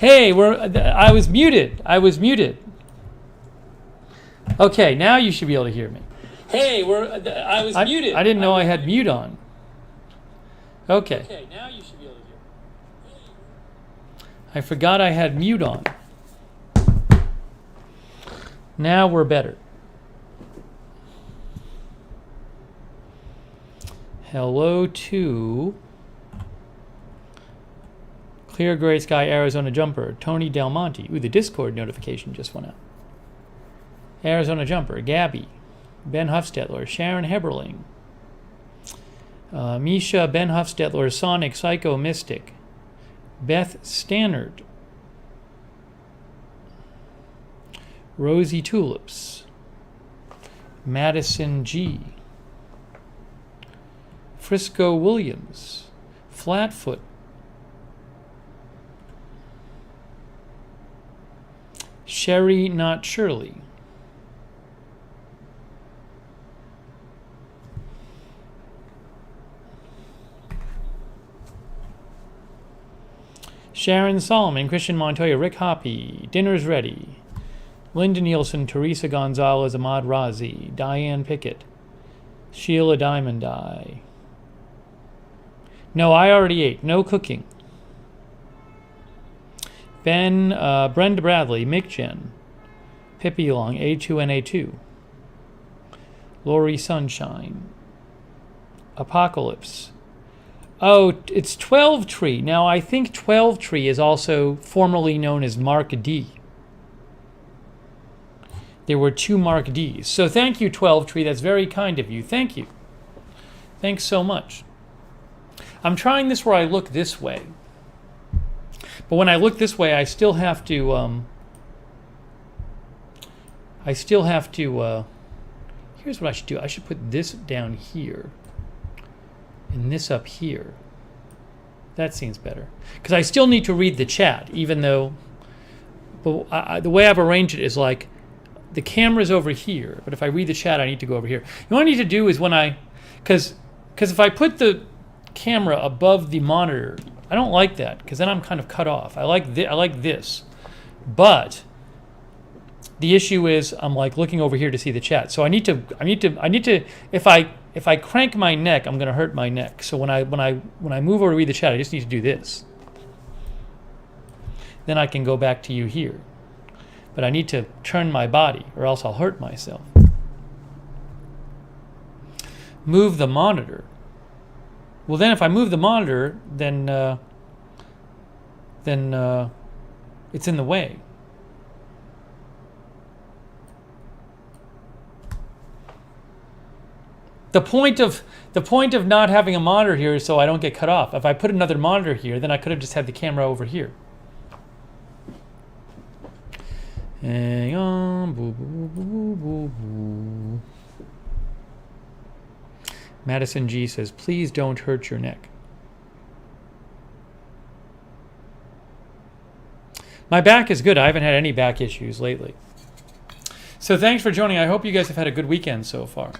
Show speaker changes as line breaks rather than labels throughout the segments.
Hey, I was muted. Okay, now you should be able to hear me.
Hey, I was muted.
I didn't know I had mute on. Okay.
Okay, now you should be able to hear me.
I forgot I had mute on. Now we're better. Hello to Clear Gray Sky Arizona Jumper, Tony Del Monte. Ooh, the Discord notification just went out. Arizona Jumper, Gabby, Ben Huffstetler, Sharon Heberling, Misha, Ben Huffstetler, Sonic, Psycho Mystic, Beth Stannard, Rosie Tulips, Madison G, Frisco Williams, Flatfoot, Sherry Not Shirley, Sharon Solomon, Christian Montoya, Rick Hoppy, Dinner's Ready, Linda Nielsen, Teresa Gonzalez, Ahmad Razi, Diane Pickett, Sheila Diamond Eye. No, I already ate. No cooking. Ben, Brenda Bradley, Mick Jen, Pippi Long, A2NA2, Lori Sunshine, Apocalypse. Oh, it's 12 Tree. Now, I think 12 Tree is also formerly known as Mark D. There were two Mark Ds. So thank you, 12 Tree. That's very kind of you. Thank you. Thanks so much. I'm trying this where I look this way. But when I look this way, I still have to, here's what I should do. I should put this down here. And this up here. That seems better. Because I still need to read the chat, even though... But the way I've arranged it is like, the camera's over here, but if I read the chat, I need to go over here. What I need to do is when I... Because if I put the camera above the monitor, I don't like that, because then I'm kind of cut off. I like this. But the issue is I'm like looking over here to see the chat. So I need to if I crank my neck, I'm going to hurt my neck. So when I move over to read the chat, I just need to do this. Then I can go back to you here. But I need to turn my body or else I'll hurt myself. Move the monitor. Well, then if I move the monitor, then it's in the way. The point of not having a monitor here is so I don't get cut off. If I put another monitor here, then I could have just had the camera over here. Hang on. Boo, boo, boo, boo, boo. Madison G says, please don't hurt your neck. My back is good. I haven't had any back issues lately. So thanks for joining. I hope you guys have had a good weekend so far.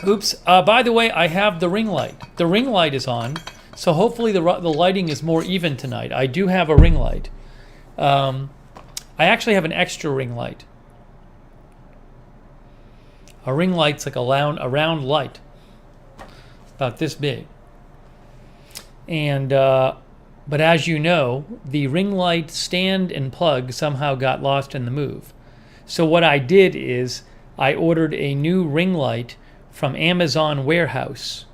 Oops. By the way, I have the ring light. The ring light is on, so hopefully the lighting is more even tonight. I do have a ring light. I actually have an extra ring light. A ring light's like a round light, about this big. And but as you know, the ring light stand and plug somehow got lost in the move. So what I did is I ordered a new ring light from Amazon Warehouse,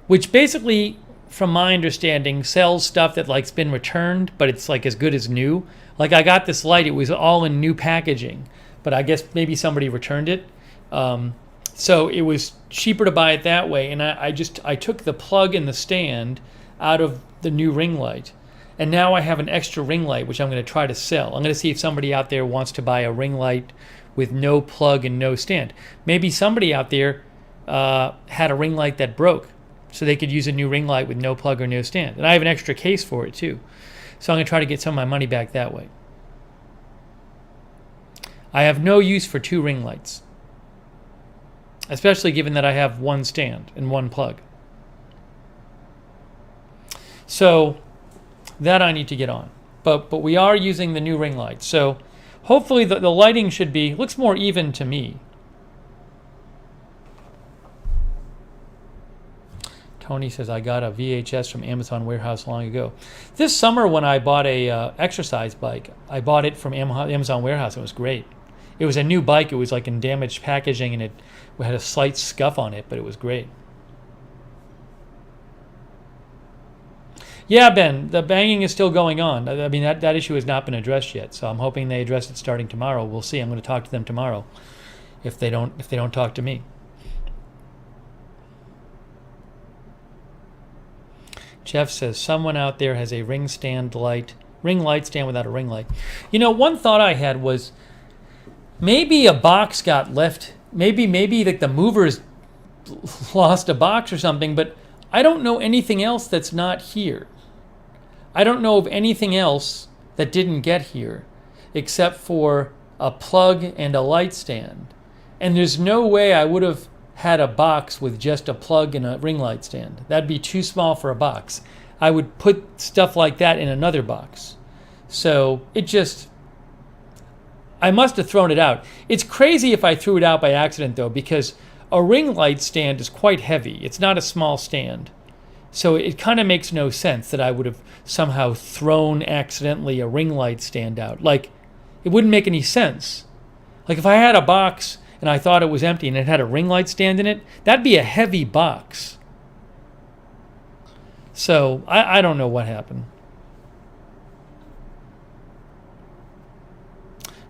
which basically, from my understanding, sells stuff that like's been returned, but it's like as good as new. Like I got this light, it was all in new packaging, but I guess maybe somebody returned it. So it was cheaper to buy it that way, and I took the plug and the stand out of the new ring light, and now I have an extra ring light which I'm going to try to sell. I'm going to see if somebody out there wants to buy a ring light with no plug and no stand. Maybe somebody out there had a ring light that broke, so they could use a new ring light with no plug or no stand. And I have an extra case for it too. So I'm going to try to get some of my money back that way. I have no use for two ring lights, especially given that I have one stand and one plug. So that I need to get on. But we are using the new ring light. So hopefully the lighting looks more even to me. Tony says, I got a VHS from Amazon warehouse long ago. This summer when I bought a exercise bike, I bought it from Amazon warehouse. It was great. It was a new bike. It was like in damaged packaging, and it had a slight scuff on it, but it was great. Yeah, Ben, the banging is still going on. I mean, that issue has not been addressed yet, so I'm hoping they address it starting tomorrow. We'll see. I'm going to talk to them tomorrow if they don't talk to me. Jeff says, someone out there has a ring light stand without a ring light. You know, one thought I had was maybe a box got left. Maybe like the movers lost a box or something, but I don't know anything else that's not here. I don't know of anything else that didn't get here except for a plug and a light stand. And there's no way I would have had a box with just a plug and a ring light stand. That'd be too small for a box. I would put stuff like that in another box. So I must have thrown it out. It's crazy if I threw it out by accident though, because a ring light stand is quite heavy. It's not a small stand. So it kind of makes no sense that I would have somehow thrown accidentally a ring light stand out. Like, it wouldn't make any sense. Like if I had a box and I thought it was empty and it had a ring light stand in it, that'd be a heavy box. So I don't know what happened.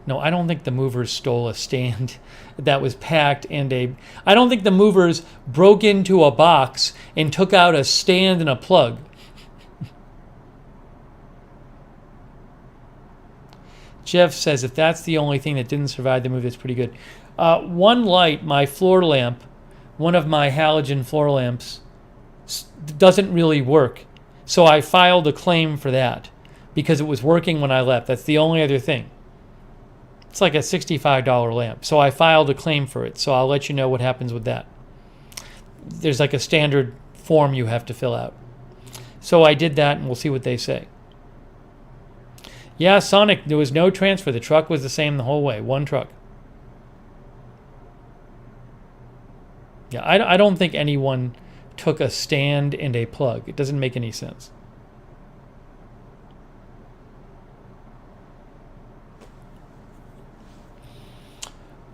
No, I don't think the movers stole a stand that was packed I don't think the movers broke into a box and took out a stand and a plug. Jeff says, if that's the only thing that didn't survive the move, that's pretty good. One light, my floor lamp, one of my halogen floor lamps, doesn't really work. So I filed a claim for that because it was working when I left. That's the only other thing. It's like a $65 lamp. So I filed a claim for it. So I'll let you know what happens with that. There's like a standard form you have to fill out. So I did that, and we'll see what they say. Yeah, Sonic, there was no transfer. The truck was the same the whole way. One truck. Yeah, I don't think anyone took a stand and a plug. It doesn't make any sense.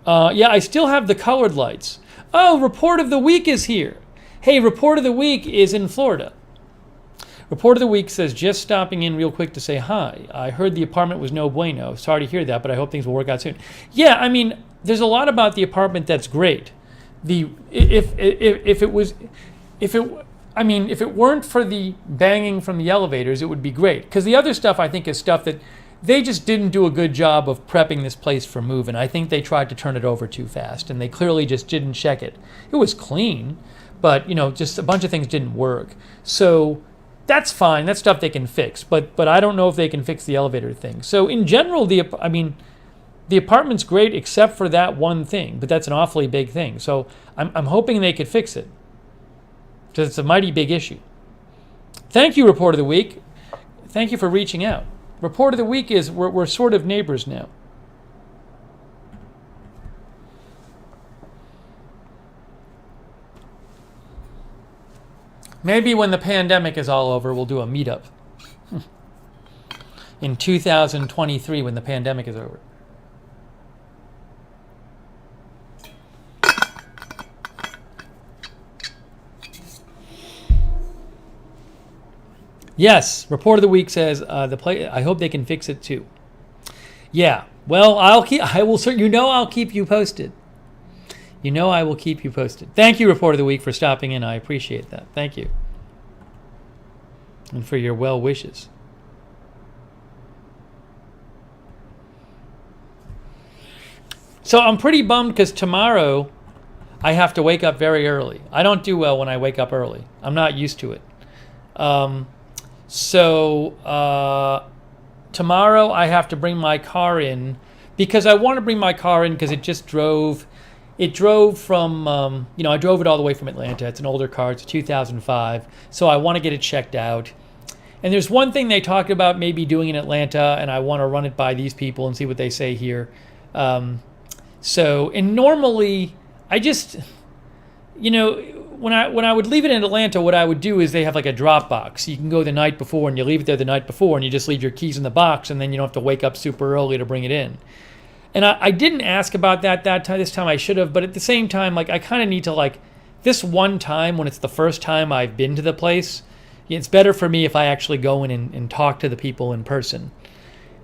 Yeah, I still have the colored lights. Oh, Report of the Week is here. Hey, Report of the Week is in Florida. Report of the Week says, just stopping in real quick to say hi. I heard the apartment was no bueno. Sorry to hear that, but I hope things will work out soon. Yeah, I mean, there's a lot about the apartment that's great. If it weren't for the banging from the elevators, it would be great. Because the other stuff, I think, is stuff that they just didn't do a good job of prepping this place for moving. I think they tried to turn it over too fast, and they clearly just didn't check it. It was clean, but just a bunch of things didn't work. So that's fine. That's stuff they can fix. But I don't know if they can fix the elevator thing. So in general, the apartment's great except for that one thing, but that's an awfully big thing. So I'm hoping they could fix it because it's a mighty big issue. Thank you, Report of the Week. Thank you for reaching out. Report of the Week is we're sort of neighbors now. Maybe when the pandemic is all over, we'll do a meetup. In 2023, when the pandemic is over. Yes, Report of the Week says I hope they can fix it too. Yeah, well, I'll keep you posted. I will keep you posted. Thank you, Report of the Week, for stopping in. I appreciate that. Thank you, and for your well wishes. So I'm pretty bummed because tomorrow I have to wake up very early. I don't do well when I wake up early. I'm not used to it. So tomorrow I have to bring my car in because I want to bring my car in because it just drove. It drove from, I drove it all the way from Atlanta. It's an older car. It's a 2005. So I want to get it checked out. And there's one thing they talked about maybe doing in Atlanta, and I want to run it by these people and see what they say here. And normally, I just, when I would leave it in Atlanta, what I would do is they have like a drop box. You can go the night before and you leave it there the night before, and you just leave your keys in the box, and then you don't have to wake up super early to bring it in. And I didn't ask about that time. This time I should have, but at the same time, like I kind of need to like this one time when it's the first time I've been to the place. It's better for me if I actually go in and talk to the people in person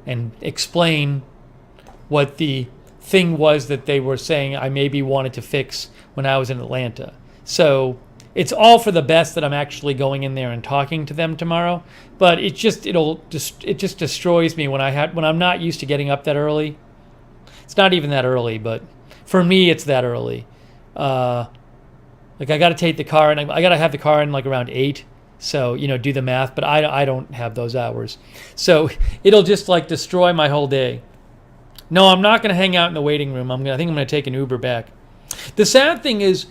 and explain what the thing was that they were saying I maybe wanted to fix when I was in Atlanta. So it's all for the best that I'm actually going in there and talking to them tomorrow. But it just destroys me when I'm not used to getting up that early. It's not even that early, but for me it's that early. Like I got to take the car and I got to have the car in like around 8. So, do the math, but I don't have those hours. So it'll just like destroy my whole day. No, I'm not going to hang out in the waiting room. I think I'm going to take an Uber back. The sad thing is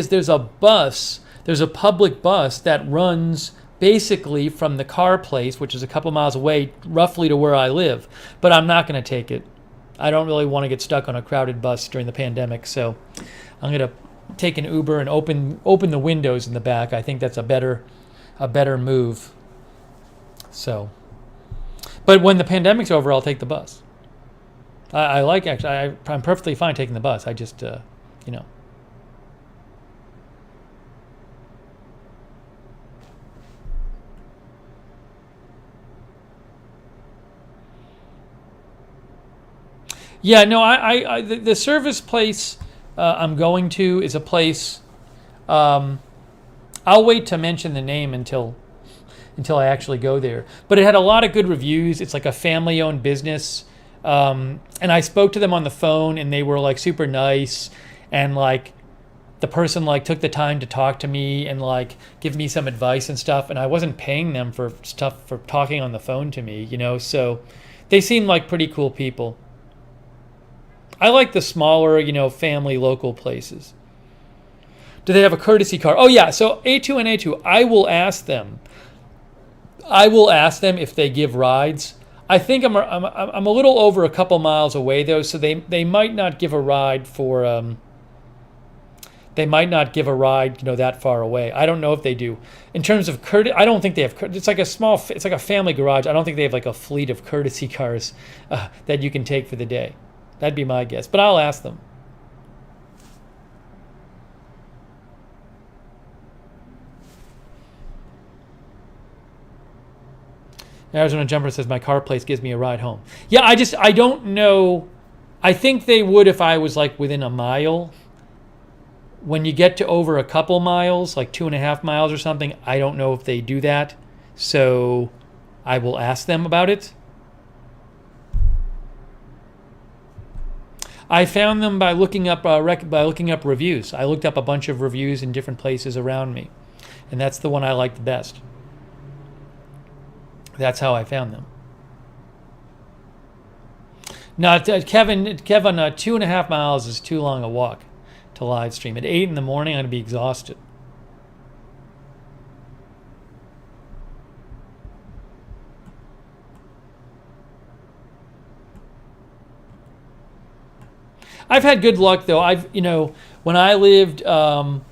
there's a public bus that runs basically from the car place, which is a couple miles away, roughly to where I live, but I'm not going to take it. I don't really want to get stuck on a crowded bus during the pandemic, so I'm going to take an Uber and open the windows in the back. I think that's a better move. So, but when the pandemic's over, I'll take the bus. I'm perfectly fine taking the bus. I just, Yeah, no, the service place I'm going to is a place. I'll wait to mention the name until I actually go there. But it had a lot of good reviews. It's like a family-owned business. And I spoke to them on the phone, and they were like super nice, and like the person like took the time to talk to me and like give me some advice and stuff. And I wasn't paying them for stuff for talking on the phone to me, So they seemed like pretty cool people. I like the smaller, family local places. Do they have a courtesy car? Oh yeah, so A2 and A2, I will ask them if they give rides. I think I'm a little over a couple miles away though, so they might not give a ride for that far away. I don't know if they do. In terms of courtesy, I don't think they have. It's like a family garage. I don't think they have like a fleet of courtesy cars that you can take for the day. That'd be my guess, but I'll ask them. Arizona Jumper says, my car place gives me a ride home. Yeah, I don't know. I think they would if I was like within a mile. When you get to over a couple miles, like 2.5 miles or something, I don't know if they do that. So I will ask them about it. I found them by looking up reviews. I looked up a bunch of reviews in different places around me, and that's the one I liked the best. That's how I found them. Now, Kevin, 2.5 miles is too long a walk to live stream. At 8 in the morning, I'm going to be exhausted. I've had good luck though. When I lived in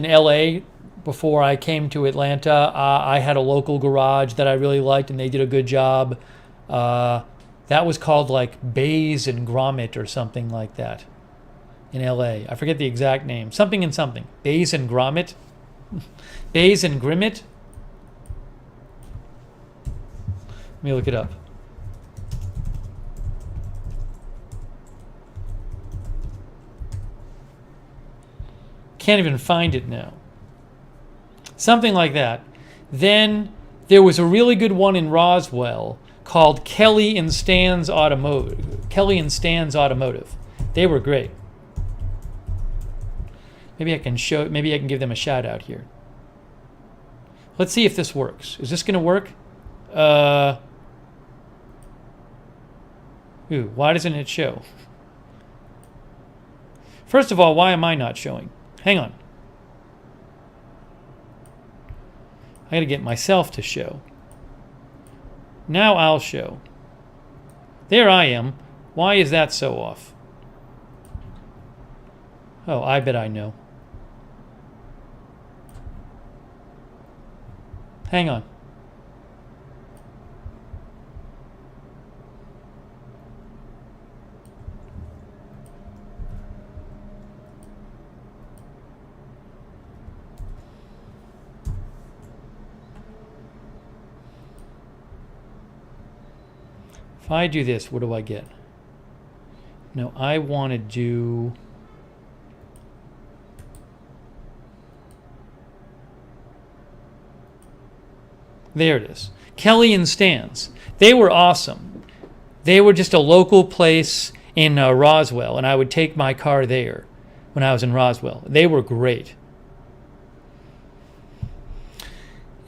LA before I came to Atlanta, I had a local garage that I really liked, and they did a good job. That was called like Bays and Gromit or something like that in LA. I forget the exact name. Something and something. Bays and Gromit. Bays and Grimmit. Let me look it up. Can't even find it now. Something like that. Then there was a really good one in Roswell called Kelly and Stan's Automotive. They were great. Maybe I can give them a shout out here. Let's see if this works. Is this going to work? Why doesn't it show? First of all, why am I not showing? Hang on. I got to get myself to show. Now I'll show. There I am. Why is that so off? Oh, I bet I know. Hang on. If I do this, what do I get? No, I want to do... There it is. Kelly and Stan's. They were awesome. They were just a local place in Roswell, and I would take my car there when I was in Roswell. They were great.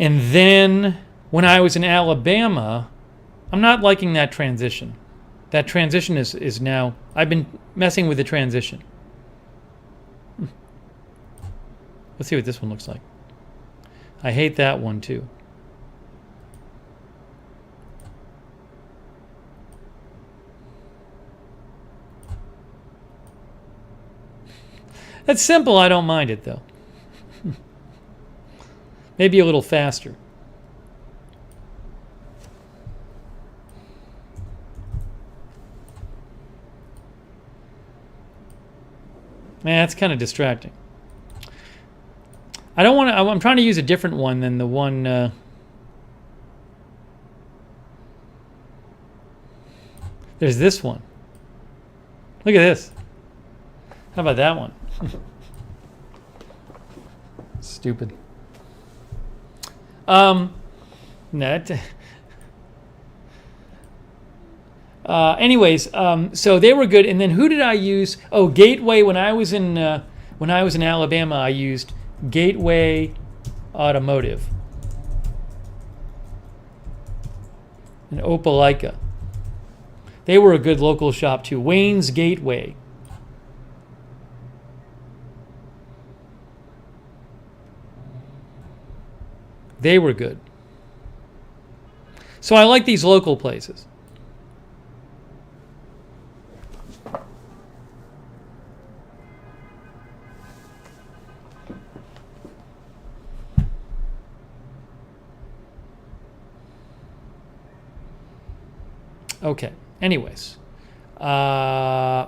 And then when I was in Alabama, I'm not liking that transition. That transition is now... I've been messing with the transition. Let's see what this one looks like. I hate that one too. That's simple. I don't mind it, though. Maybe a little faster. Man, that's kind of distracting. I don't want to... I'm trying to use a different one than the one... There's this one. Look at this. How about that one? Stupid. Anyways, so they were good. And then who did I use? Oh, Gateway. When I was in Alabama, I used Gateway Automotive and Opelika. They were a good local shop too. Wayne's Gateway. They were good. So I like these local places. Okay. Anyways. So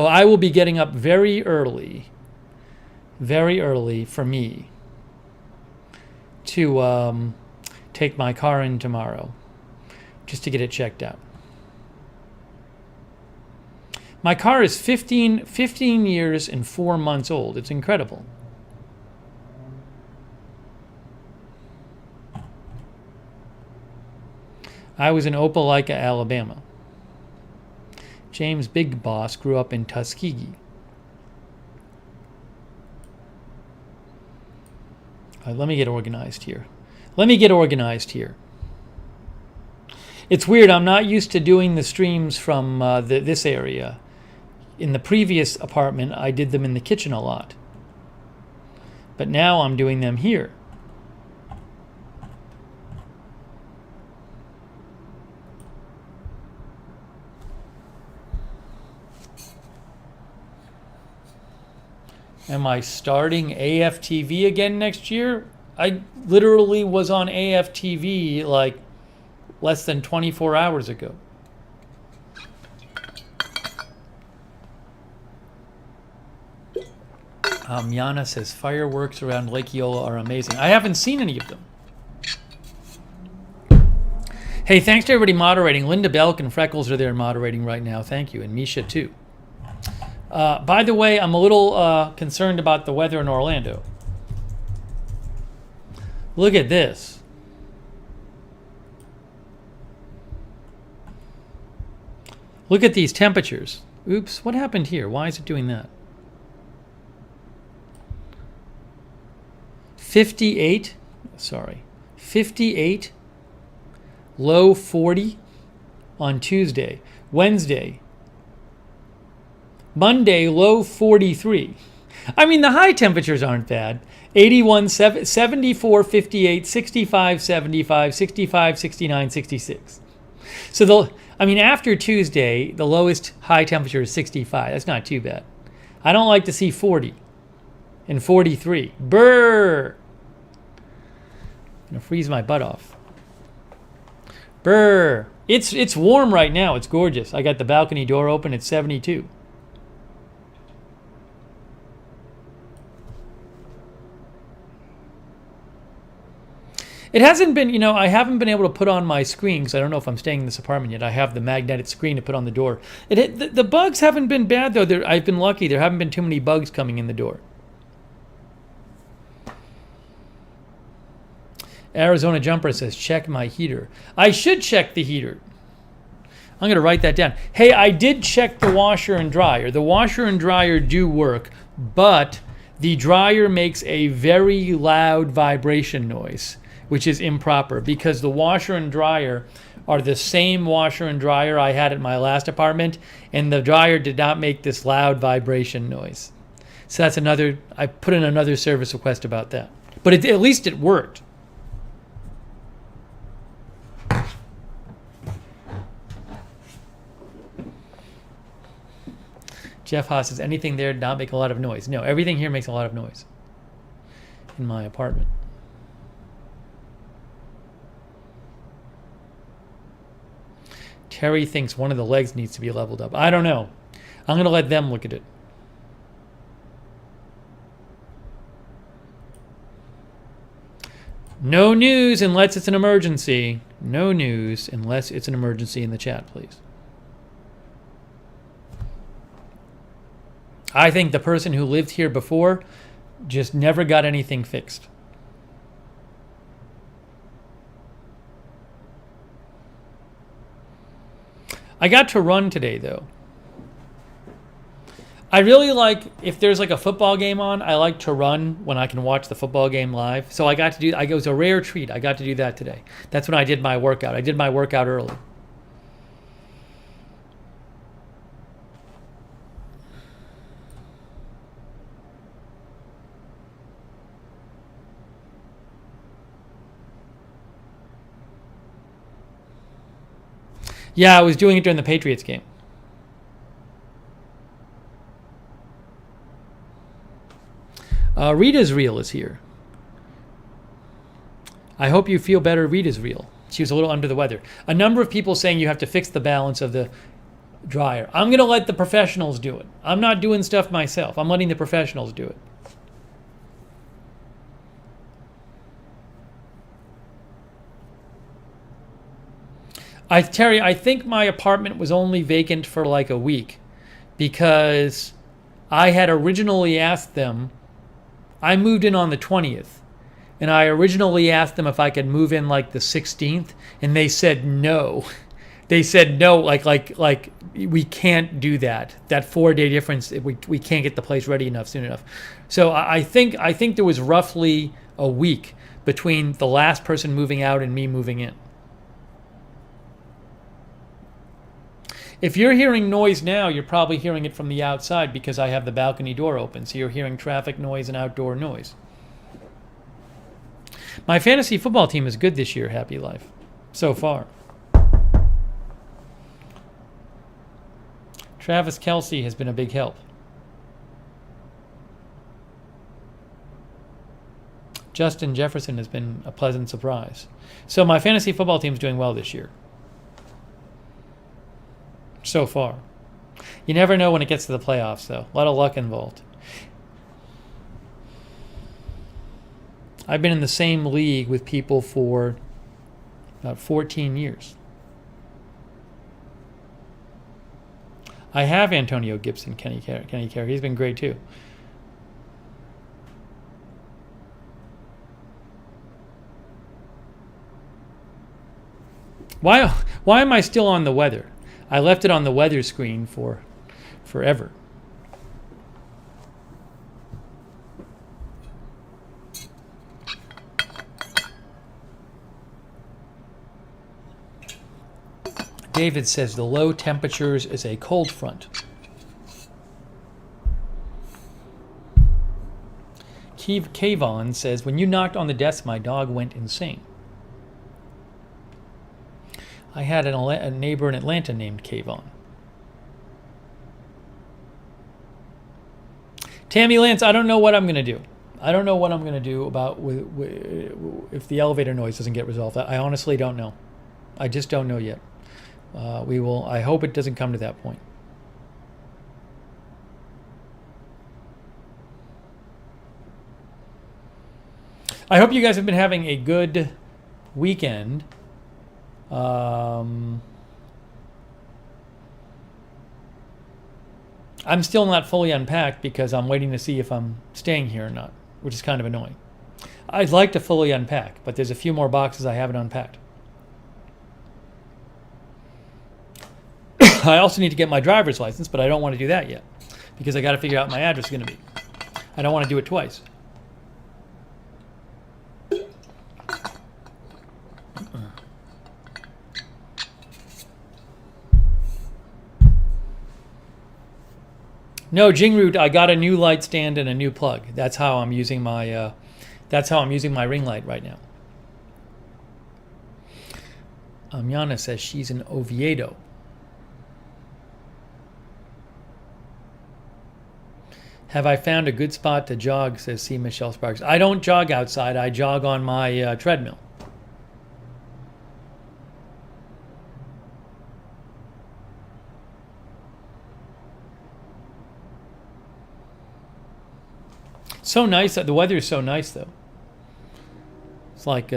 I will be getting up very early for me to take my car in tomorrow just to get it checked out. My car is 15 years and 4 months old. It's incredible. I was in Opelika, Alabama. James Big Boss grew up in Tuskegee. Let me get organized here. It's weird. I'm not used to doing the streams from this area. In the previous apartment, I did them in the kitchen a lot. But now I'm doing them here. Am I starting AFTV again next year? I literally was on AFTV like less than 24 hours ago. Yana says fireworks around Lake Eola are amazing. I haven't seen any of them. Hey, thanks to everybody moderating. Linda Belk and Freckles are there moderating right now. Thank you. And Misha too. By the way, I'm a little concerned about the weather in Orlando. Look at this. Look at these temperatures. Oops, what happened here? Why is it doing that? 58, 58, low 40 on Tuesday. Wednesday, Monday, low 43. I mean, the high temperatures aren't bad. 81, 74, 58, 65, 75, 65, 69, 66. So after Tuesday, the lowest high temperature is 65. That's not too bad. I don't like to see 40 and 43. Brr! I'm gonna freeze my butt off. Brr! It's warm right now. It's gorgeous. I got the balcony door open. It's 72. It hasn't been, I haven't been able to put on my screen because I don't know if I'm staying in this apartment yet. I have the magnetic screen to put on the door. The bugs haven't been bad, though. I've been lucky. There haven't been too many bugs coming in the door. Arizona Jumper says, check my heater. I should check the heater. I'm going to write that down. Hey, I did check the washer and dryer. The washer and dryer do work, but the dryer makes a very loud vibration noise, which is improper because the washer and dryer are the same washer and dryer I had at my last apartment, and the dryer did not make this loud vibration noise. So that's I put in another service request about that. But at least it worked. Jeff Haas says, anything there did not make a lot of noise. No, everything here makes a lot of noise in my apartment. Terry thinks one of the legs needs to be leveled up. I don't know. I'm going to let them look at it. No news unless it's an emergency. No news unless it's an emergency in the chat, please. I think the person who lived here before just never got anything fixed. I got to run today, though. I really like, if there's like a football game on, I like to run when I can watch the football game live. So I got to do, it was a rare treat. I got to do that today. That's when I did my workout. I did my workout early. Yeah, I was doing it during the Patriots game. Rita's Real is here. I hope you feel better. Rita's Real. She was a little under the weather. A number of people saying you have to fix the balance of the dryer. I'm going to let the professionals do it. I'm not doing stuff myself. I'm letting the professionals do it. Terry, I think my apartment was only vacant for like a week because I had originally asked them, I moved in on the 20th, and I originally asked them if I could move in like the 16th, and they said no. They said no, like we can't do that. That 4-day difference, we can't get the place ready enough soon enough. So I think there was roughly a week between the last person moving out and me moving in. If you're hearing noise now, you're probably hearing it from the outside because I have the balcony door open. So you're hearing traffic noise and outdoor noise. My fantasy football team is good this year, Happy Life, so far. Travis Kelce has been a big help. Justin Jefferson has been a pleasant surprise. So my fantasy football team is doing well this year. So far. You never know when it gets to the playoffs, though. A lot of luck involved. I've been in the same league with people for about 14 years. I have Antonio Gibson, Kenny Carey. He's been great, too. Why am I still on the weather? I left it on the weather screen for forever. David says the low temperatures is a cold front. Kayvon says, when you knocked on the desk, my dog went insane. I had a neighbor in Atlanta named Kayvon. Tammy Lance, I don't know what I'm going to do. I don't know what I'm going to do about if the elevator noise doesn't get resolved. I honestly don't know. I just don't know yet. We will. I hope it doesn't come to that point. I hope you guys have been having a good weekend. I'm still not fully unpacked because I'm waiting to see if I'm staying here or not, which is kind of annoying. I'd like to fully unpack, but there's a few more boxes I haven't unpacked. I also need to get my driver's license, but I don't want to do that yet because I got to figure out my address is going to be. I don't want to do it twice. No, Jingroot, I got a new light stand and a new plug. That's how I'm using my. That's how I'm using my ring light right now. Yana says she's in Oviedo. Have I found a good spot to jog? Says C. Michelle Sparks. I don't jog outside. I jog on my treadmill. So nice. The weather is so nice, though. It's like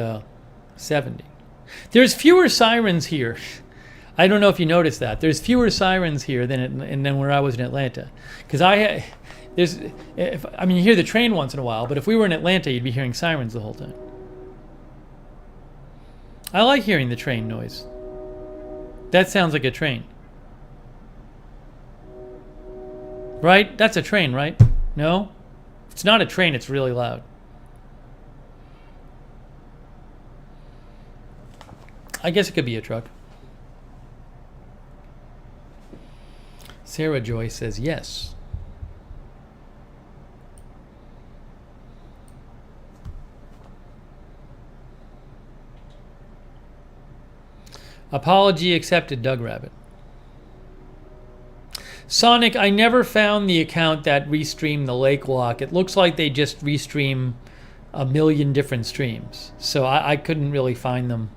70. There's fewer sirens here. I don't know if you noticed that. There's fewer sirens here than where I was in Atlanta. Because you hear the train once in a while, but if we were in Atlanta, you'd be hearing sirens the whole time. I like hearing the train noise. That sounds like a train. Right? That's a train, right? No? It's not a train, it's really loud. I guess it could be a truck. Sarah Joy says yes. Apology accepted, Doug Rabbit. Sonic, I never found the account that restreamed the Lake Lock. It looks like they just restream a million different streams. So I couldn't really find them.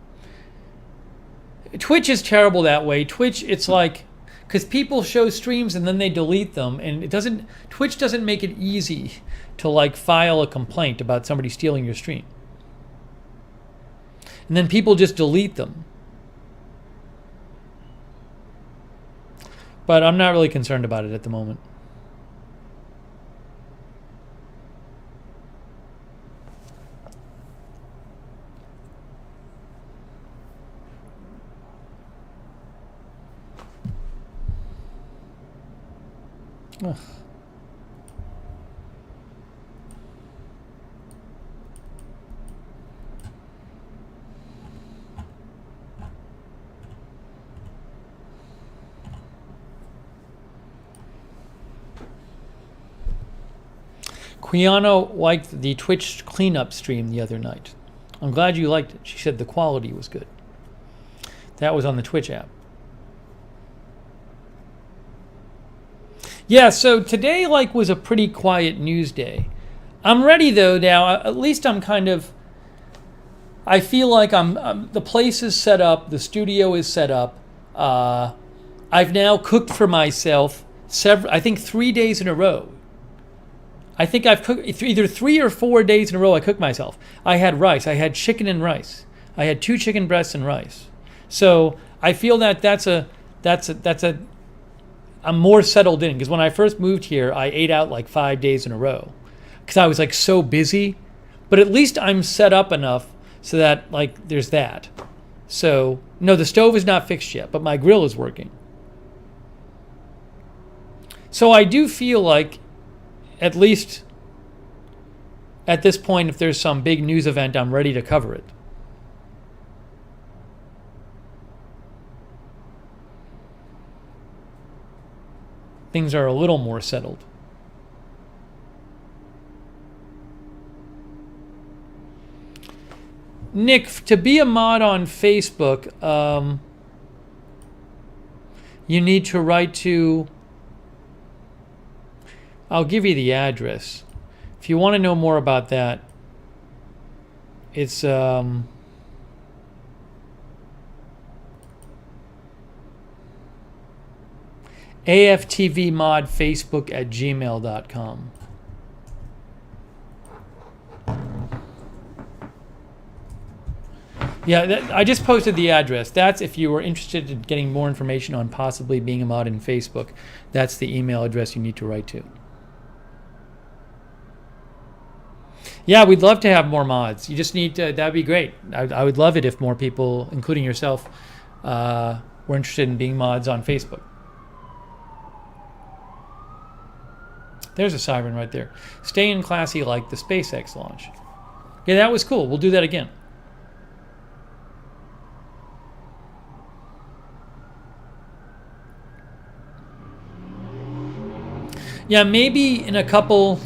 Twitch is terrible that way. Twitch, it's like, because people show streams and then they delete them, and Twitch doesn't make it easy to like file a complaint about somebody stealing your stream. And then people just delete them. But I'm not really concerned about it at the moment. Ugh. Quiano liked the Twitch cleanup stream the other night. I'm glad you liked it. She said the quality was good. That was on the Twitch app. Yeah, so today was a pretty quiet news day. I'm ready though now. At least I'm kind of. I feel like the place is set up. The studio is set up. I've now cooked for myself I think 3 days in a row. I think I've cooked either 3 or 4 days in a row. I cooked myself. I had rice. I had chicken and rice. I had 2 chicken breasts and rice. So I feel that's I'm more settled in, because when I first moved here, I ate out like 5 days in a row because I was like so busy. But at least I'm set up enough so that like there's that. So no, the stove is not fixed yet, but my grill is working. So I do feel like, at least at this point, if there's some big news event, I'm ready to cover it. Things are a little more settled. Nick, to be a mod on Facebook, you need to write to... I'll give you the address. If you want to know more about that, it's... aftvmodfacebook@gmail.com. Yeah, I just posted the address. That's if you were interested in getting more information on possibly being a mod in Facebook. That's the email address you need to write to. Yeah, we'd love to have more mods. You just need to, that'd be great. I would love it if more people, including yourself, were interested in being mods on Facebook. There's a siren right there. Staying classy like the SpaceX launch. Yeah, that was cool. We'll do that again. Yeah, maybe in a couple,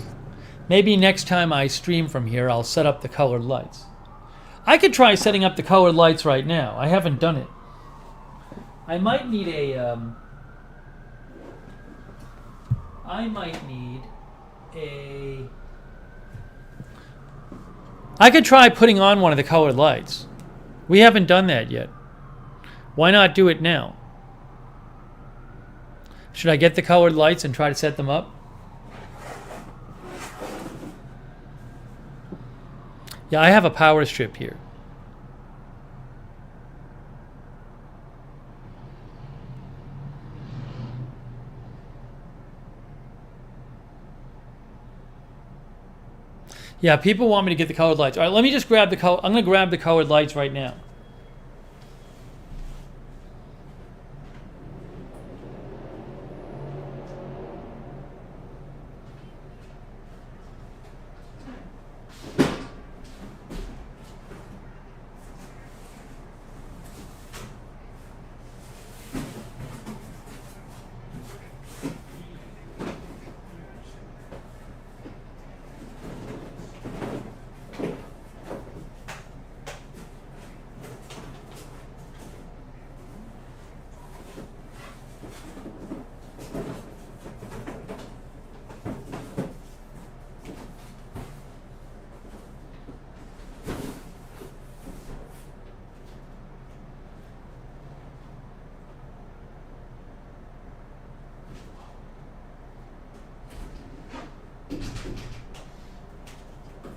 maybe next time I stream from here, I'll set up the colored lights. I could try setting up the colored lights right now. I haven't done it. I might need a, I could try putting on one of the colored lights. We haven't done that yet. Why not do it now? Should I get the colored lights and try to set them up? Yeah, I have a power strip here. Yeah, people want me to get the colored lights. All right, let me just grab the color. I'm going to grab the colored lights right now.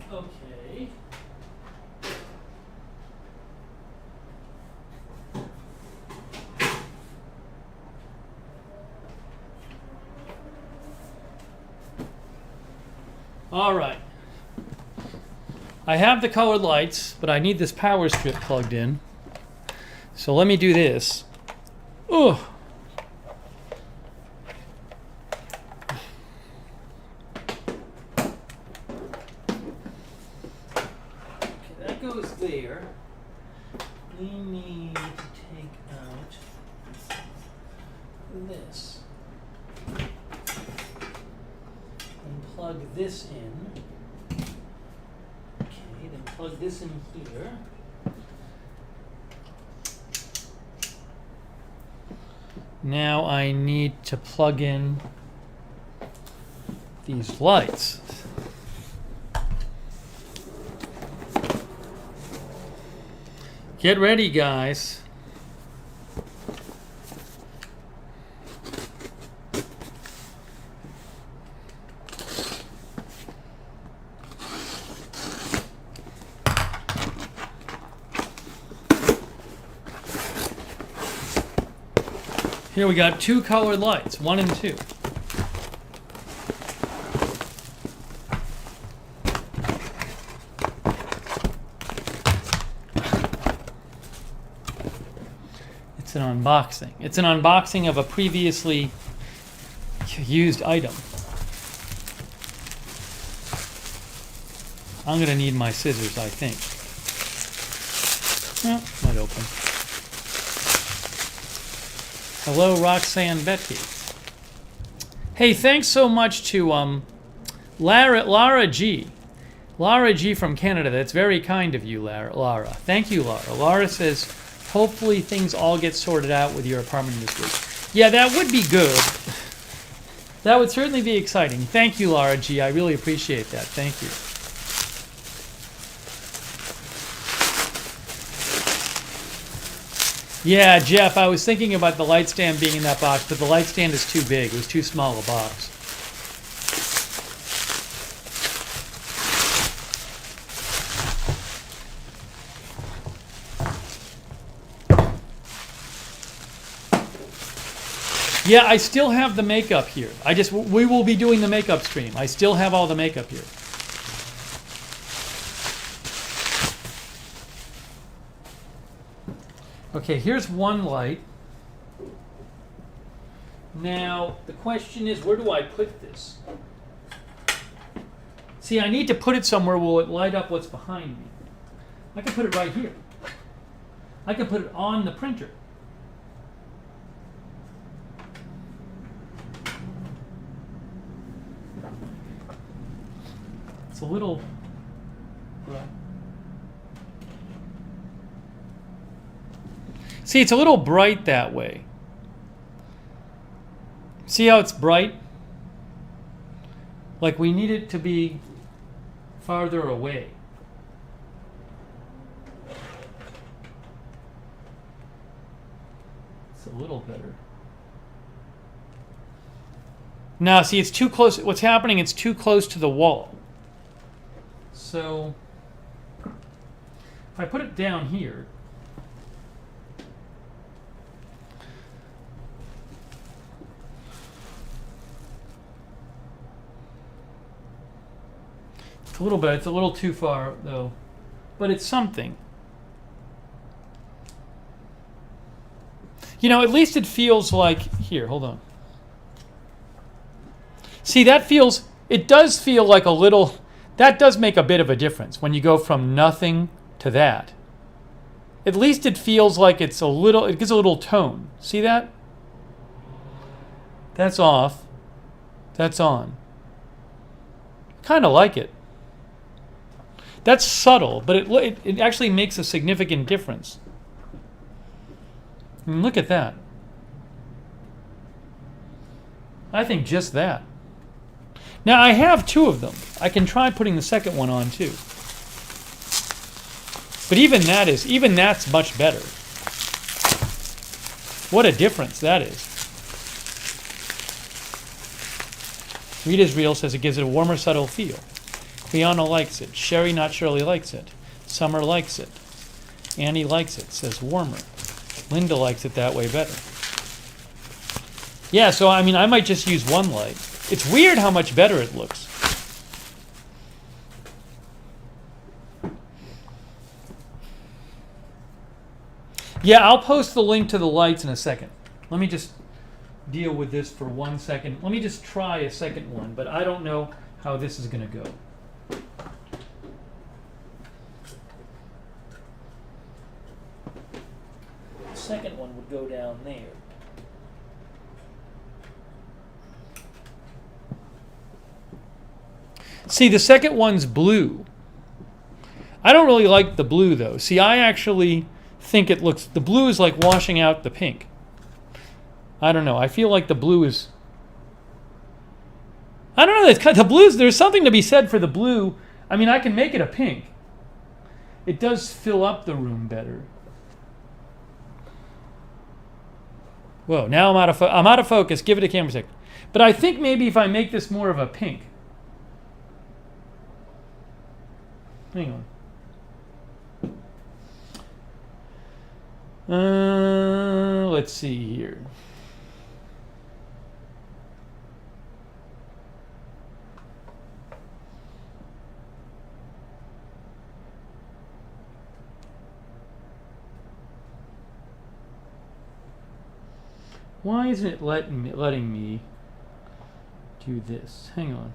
Okay. All right. I have the colored lights, but I need this power strip plugged in. So let me do this. Ugh. There, we need to take out this and plug this in. Okay, then plug this in here. Now I need to plug in these lights. Get ready, guys. Here we got two colored lights, 1 and 2. It's an unboxing. It's an unboxing of a previously used item. I'm going to need my scissors, I think. Well, might open. Hello, Roxanne Betty. Hey, thanks so much to Lara G. Laura G from Canada. That's very kind of you, Laura. Thank you, Laura. Laura says, hopefully things all get sorted out with your apartment this week. Yeah, that would be good. That would certainly be exciting. Thank you, Laura G. I really appreciate that. Thank you. Yeah, Jeff, I was thinking about the light stand being in that box, but the light stand is too big. It was too small a box. Yeah, I still have the makeup here. We will be doing the makeup stream. I still have all the makeup here. Okay, here's one light. Now, the question is, where do I put this? See, I need to put it somewhere where it light up what's behind me. I can put it right here. I can put it on the printer. It's a little... See, it's a little bright that way. See how it's bright? Like we need it to be farther away. It's a little better. Now, see, it's too close. What's happening, it's too close to the wall. So, if I put it down here, it's a little bit, it's a little too far though, but it's something. You know, at least it feels like, here, hold on. See, that feels, it does feel like a little, that does make a bit of a difference when you go from nothing to that. At least it feels like it's a little, it gives a little tone. See that? That's off. That's on. Kind of like it. That's subtle, but it actually makes a significant difference. I mean, look at that. I think just that. Now, I have two of them. I can try putting the second one on, too. But even that's much better. What a difference that is. Rita's Reel says it gives it a warmer, subtle feel. Fiona likes it. Sherry Not Shirley likes it. Summer likes it. Annie likes it. Says warmer. Linda likes it that way better. Yeah, so I mean, I might just use one light. It's weird how much better it looks. Yeah, I'll post the link to the lights in a second. Let me just deal with this for 1 second. Let me just try a second one, but I don't know how this is going to go. The second one would go down there. See, the second one's blue. I don't really like the blue, though. See, I actually think it looks... The blue is like washing out the pink. I don't know. I feel like the blue is... I don't know. It's kind of, the blues, there's something to be said for the blue. I mean, I can make it a pink. It does fill up the room better. Whoa, now I'm out of focus. Give it a camera sec. But I think maybe if I make this more of a pink... Hang on. Let's see here. Why isn't it letting me do this? Hang on.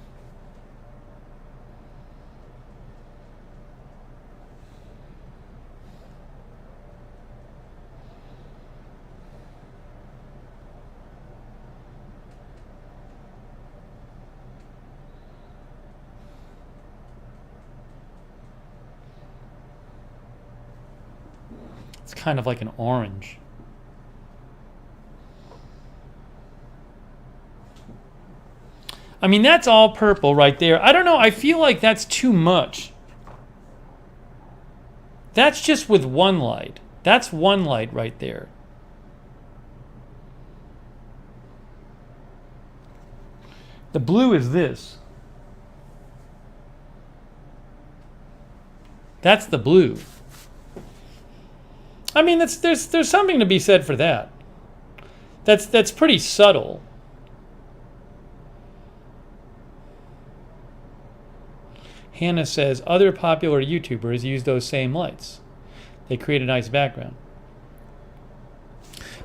It's kind of like an orange. I mean, that's all purple right there. I don't know. I feel like that's too much. That's just with one light. That's one light right there. The blue is this. That's the blue. I mean, there's something to be said for that. That's pretty subtle. Hannah says other popular YouTubers use those same lights. They create a nice background.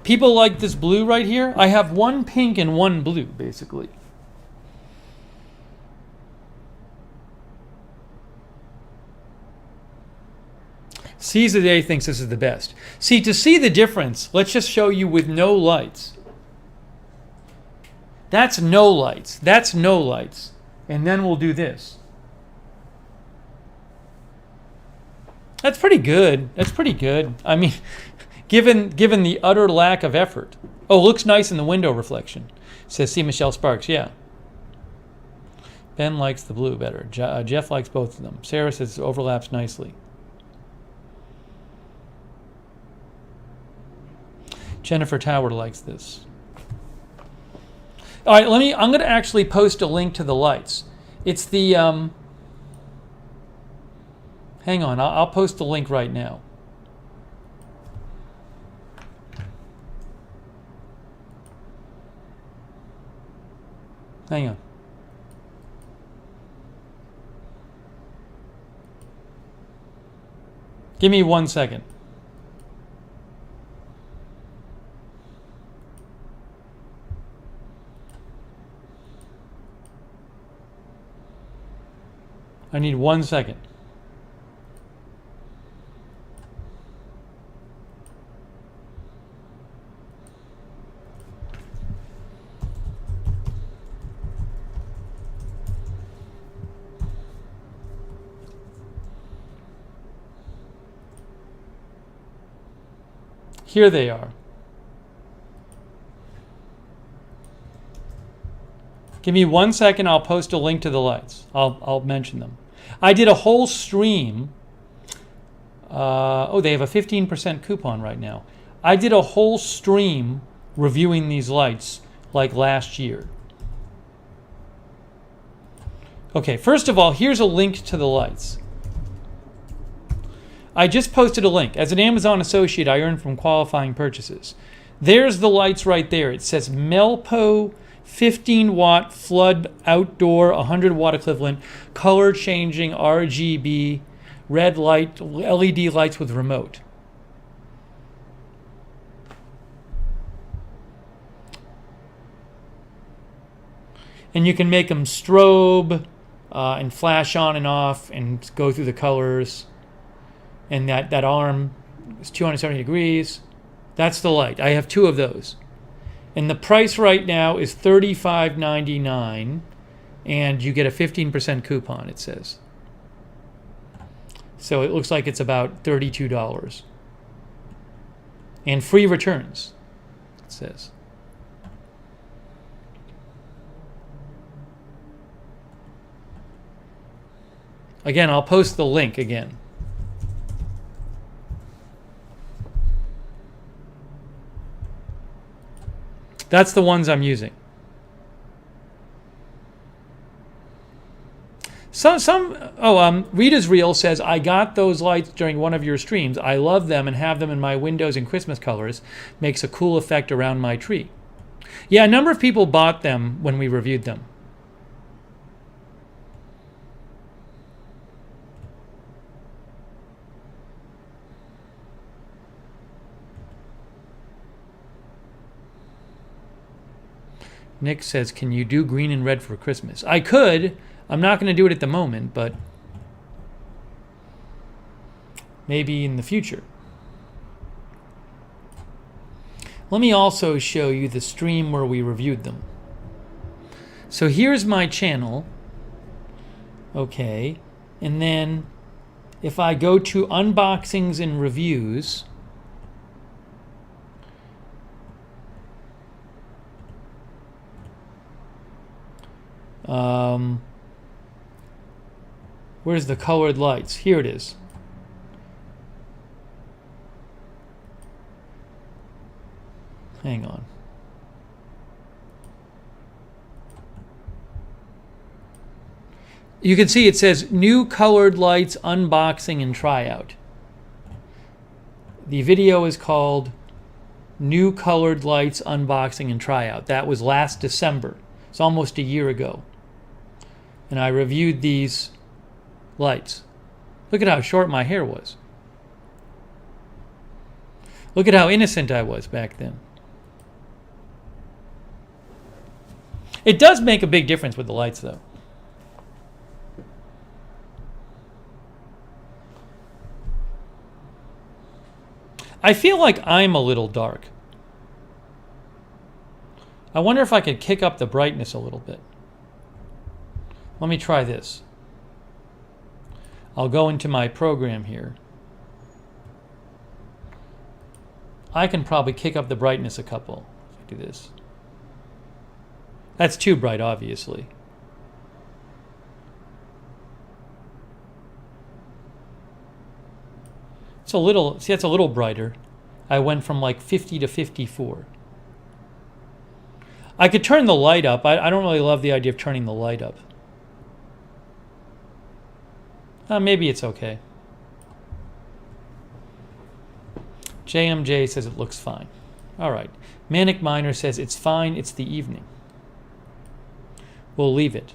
People like this blue right here. I have one pink and one blue, basically. Sees the Day thinks this is the best. See, to see the difference, let's just show you with no lights. That's no lights. That's no lights. And then we'll do this. That's pretty good. That's pretty good. I mean, given the utter lack of effort. Oh, looks nice in the window reflection. Says C. Michelle Sparks. Yeah. Ben likes the blue better. Jeff likes both of them. Sarah says it overlaps nicely. Jennifer Tower likes this. All right, I'm going to actually post a link to the lights. It's the, hang on, I'll post the link right now. Hang on. Give me 1 second. I need 1 second. Here they are. Give me 1 second, I'll post a link to the lights. I'll mention them. I did a whole stream. Oh, they have a 15% coupon right now. I did a whole stream reviewing these lights like last year. Okay, first of all, here's a link to the lights. I just posted a link. As an Amazon associate, I earn from qualifying purchases. There's the lights right there. It says Melpo 15 watt flood outdoor 100 watt equivalent color changing RGB red light LED lights with remote. And you can make them strobe and flash on and off and go through the colors. And that arm is 270 degrees. That's the light. I have two of those. And the price right now is $35.99, and you get a 15% coupon, it says. So it looks like it's about $32. And free returns, it says. Again, I'll post the link again. That's the ones I'm using. Rita's Reel says, I got those lights during one of your streams. I love them and have them in my windows in Christmas colors. Makes a cool effect around my tree. Yeah, a number of people bought them when we reviewed them. Nick says, can you do green and red for Christmas? I could. I'm not going to do it at the moment, but maybe in the future. Let me also show you the stream where we reviewed them. So here's my channel. Okay. And then if I go to unboxings and reviews, Where's the colored lights? Here it is. Hang on. You can see it says new colored lights unboxing and tryout. The video is called New Colored Lights Unboxing and Tryout. That was last December. It's almost a year ago. And I reviewed these lights. Look at how short my hair was. Look at how innocent I was back then. It does make a big difference with the lights, though. I feel like I'm a little dark. I wonder if I could kick up the brightness a little bit. Let me try this. I'll go into my program here. I can probably kick up the brightness a couple. If I do this. That's too bright, obviously. It's a little, see, that's a little brighter. I went from like 50 to 54. I could turn the light up. I don't really love the idea of turning the light up. Maybe it's okay. JMJ says it looks fine. All right. Manic Miner says it's fine. It's the evening. We'll leave it.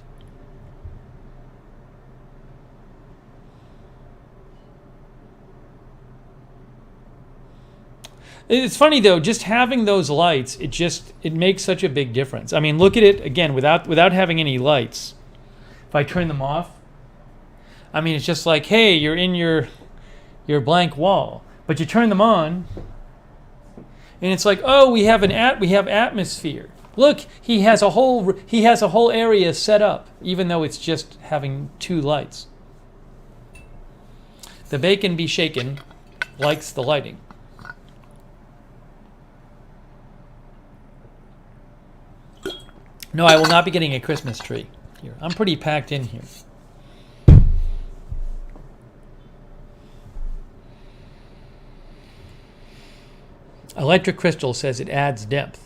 It's funny though, just having those lights, it makes such a big difference. I mean, look at it again without having any lights. If I turn them off, I mean, it's just like, hey, you're in your blank wall, but you turn them on, and it's like, oh, we have atmosphere. Look, he has a whole area set up, even though it's just having two lights. The bacon be shaken likes the lighting. No, I will not be getting a Christmas tree here. I'm pretty packed in here. Electric Crystal says it adds depth.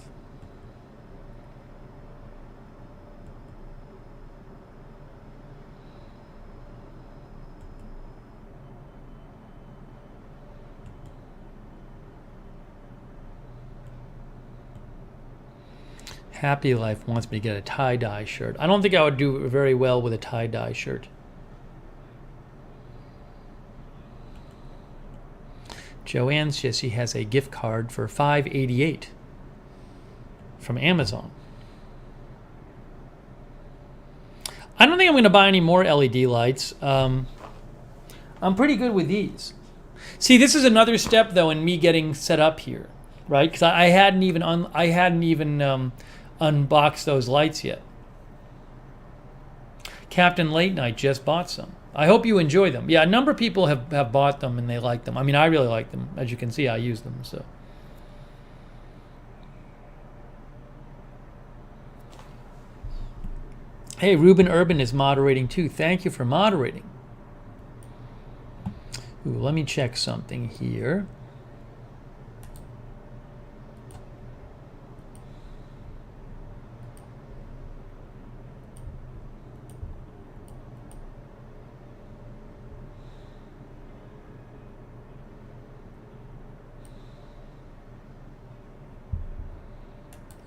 Happy Life wants me to get a tie-dye shirt. I don't think I would do very well with a tie-dye shirt. Joanne says she has a gift card for $5.88 from Amazon. I don't think I'm going to buy any more LED lights. I'm pretty good with these. See, this is another step though in me getting set up here, right? Because I hadn't even unboxed those lights yet. Captain Late Night just bought some. I hope you enjoy them. Yeah, a number of people have bought them and they like them. I mean, I really like them. As you can see, I use them. So. Hey, Ruben Urban is moderating too. Thank you for moderating. Ooh, let me check something here.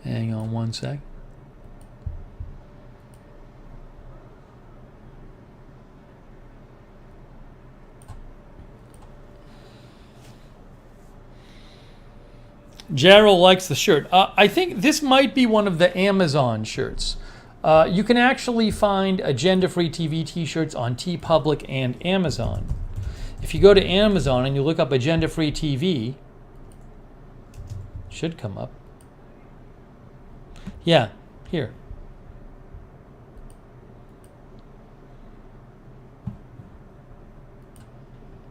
Hang on one sec. Gerald likes the shirt. I think this might be one of the Amazon shirts. You can actually find agenda-free TV t-shirts on TeePublic and Amazon. If you go to Amazon and you look up agenda-free TV, it should come up. Yeah, here.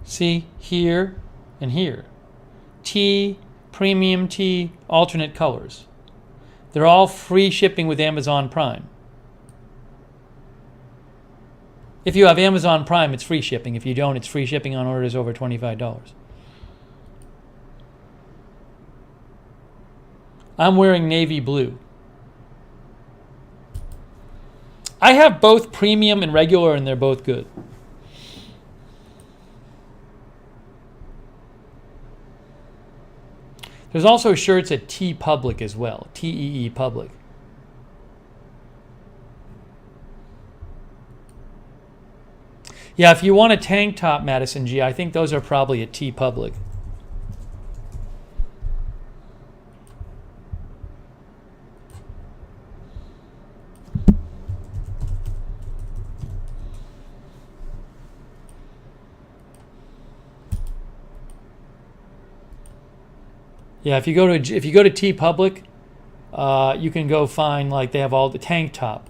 See, here and here. Tea, premium tea, alternate colors. They're all free shipping with Amazon Prime. If you have Amazon Prime, it's free shipping. If you don't, it's free shipping on orders over $25. I'm wearing navy blue. I have both premium and regular, and they're both good. There's also shirts at T Public as well. TEE Public. Yeah, if you want a tank top, Madison G, I think those are probably at T Public. Yeah, if you go to T Public, you can go find, like, they have all the tank top.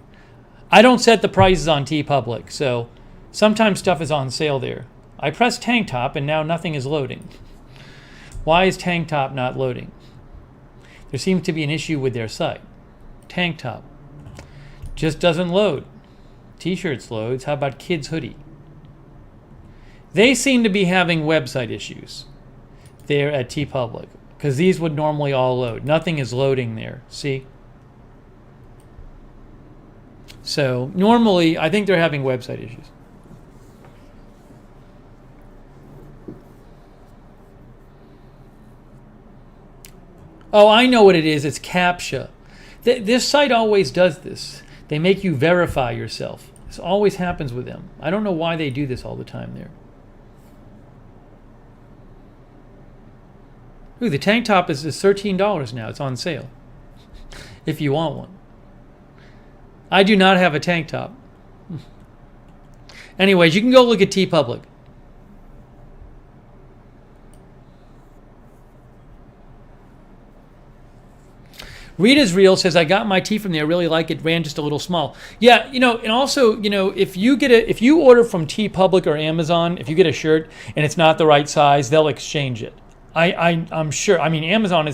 I don't set the prices on T Public, so sometimes stuff is on sale there. I press tank top and now nothing is loading. Why is tank top not loading? There seems to be an issue with their site. Tank top just doesn't load. T-shirts loads. How about kids hoodie? They seem to be having website issues there at T Public, because these would normally all load. Nothing is loading there. See? So normally, I think they're having website issues. Oh, I know what it is. It's CAPTCHA. This site always does this. They make you verify yourself. This always happens with them. I don't know why they do this all the time there. Ooh, the tank top is $13 now. It's on sale. If you want one. I do not have a tank top. Anyways, you can go look at T Public. Rita's Reel says, I got my tea from there. Really like it. Ran just a little small. Yeah, and also, if you order from T Public or Amazon, if you get a shirt and it's not the right size, they'll exchange it. I'm sure. I mean, Amazon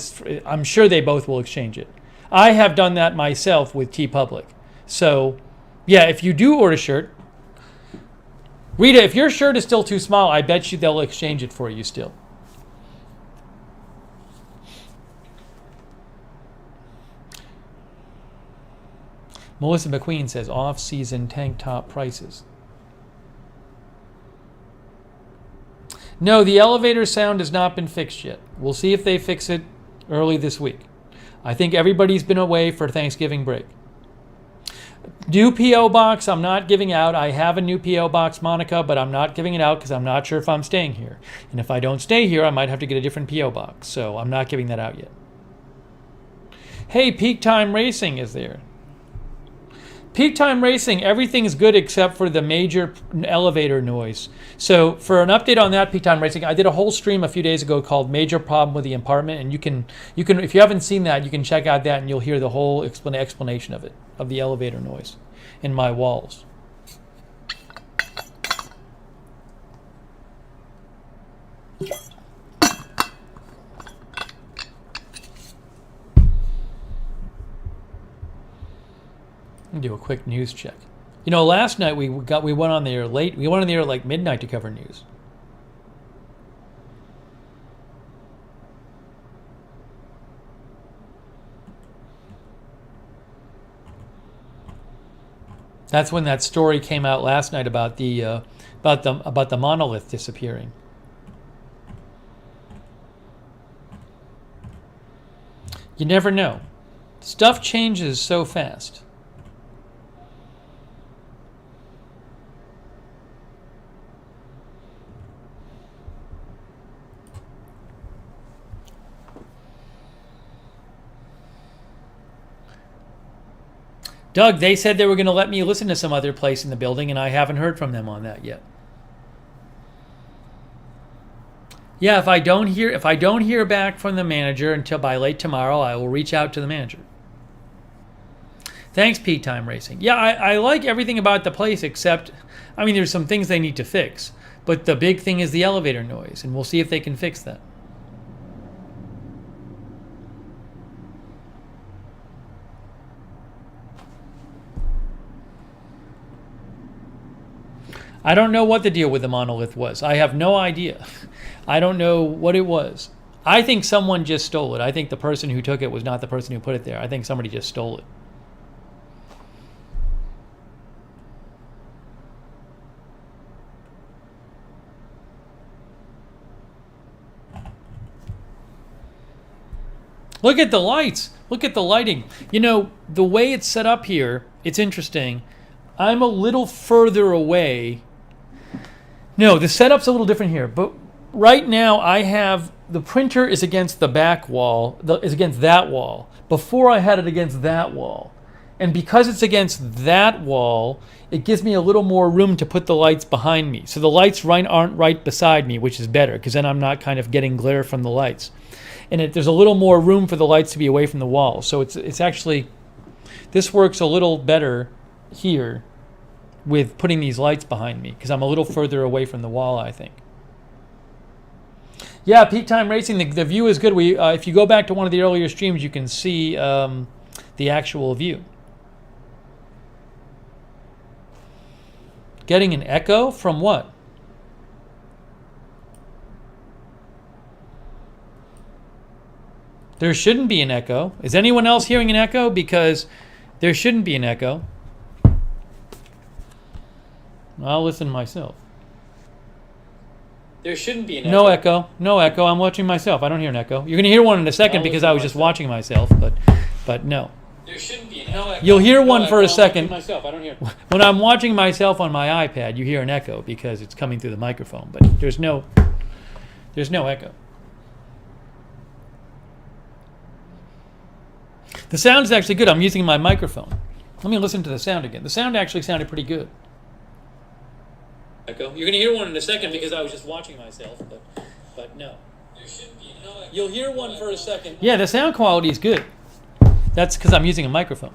I'm sure they both will exchange it. I have done that myself with T Public. So, yeah, if you do order a shirt, Rita, if your shirt is still too small, I bet you they'll exchange it for you still. Melissa McQueen says, off-season tank top prices. No, the elevator sound has not been fixed yet. We'll see if they fix it early this week. I think everybody's been away for Thanksgiving break. New P.O. box, I'm not giving out. I have a new P.O. box, Monica, but I'm not giving it out because I'm not sure if I'm staying here. And if I don't stay here, I might have to get a different P.O. box. So I'm not giving that out yet. Hey, Peak Time Racing is there. Peak Time Racing, everything's good except for the major elevator noise. So for an update on that, Peak Time Racing, I did a whole stream a few days ago called Major Problem with the Apartment, and you can, if you haven't seen that, you can check out that and you'll hear the whole explanation of it, of the elevator noise in my walls. Do a quick news check. Last night we went on the air late. We went on the air at like midnight to cover news. That's when that story came out last night about the monolith disappearing. You never know. Stuff changes so fast. Doug, they said they were going to let me listen to some other place in the building, and I haven't heard from them on that yet. Yeah, if I don't hear back from the manager until by late tomorrow, I will reach out to the manager. Thanks, Peak Time Racing. Yeah, I like everything about the place except, there's some things they need to fix. But the big thing is the elevator noise, and we'll see if they can fix that. I don't know what the deal with the monolith was. I have no idea. I don't know what it was. I think someone just stole it. I think the person who took it was not the person who put it there. I think somebody just stole it. Look at the lights. Look at the lighting. You know, the way it's set up here, it's interesting. I'm a little further away. No, the setup's a little different here. But right now I have, the printer is against the back wall, is against that wall. Before I had it against that wall. And because it's against that wall, it gives me a little more room to put the lights behind me. So the lights aren't right beside me, which is better, because then I'm not kind of getting glare from the lights. And there's a little more room for the lights to be away from the wall. So it's actually, this works a little better here with putting these lights behind me, because I'm a little further away from the wall, I think. Yeah, Peak Time Racing, the view is good. If you go back to one of the earlier streams, you can see the actual view. Getting an echo from what? There shouldn't be an echo. Is anyone else hearing an echo? Because there shouldn't be an echo. I'll listen myself. There shouldn't be an echo. No echo. No echo. I'm watching myself. I don't hear an echo. You're going to hear one in a second because I was just watching myself, but no. There shouldn't be an echo. You'll hear one for a second. Myself. I don't hear. When I'm watching myself on my iPad, you hear an echo because it's coming through the microphone, but there's no echo. The sound is actually good. I'm using my microphone. Let me listen to the sound again. The sound actually sounded pretty good. Echo. You're going to hear one in a second because I was just watching myself, but no. There should be no echo. You'll hear one for a second. Yeah, the sound quality is good. That's because I'm using a microphone.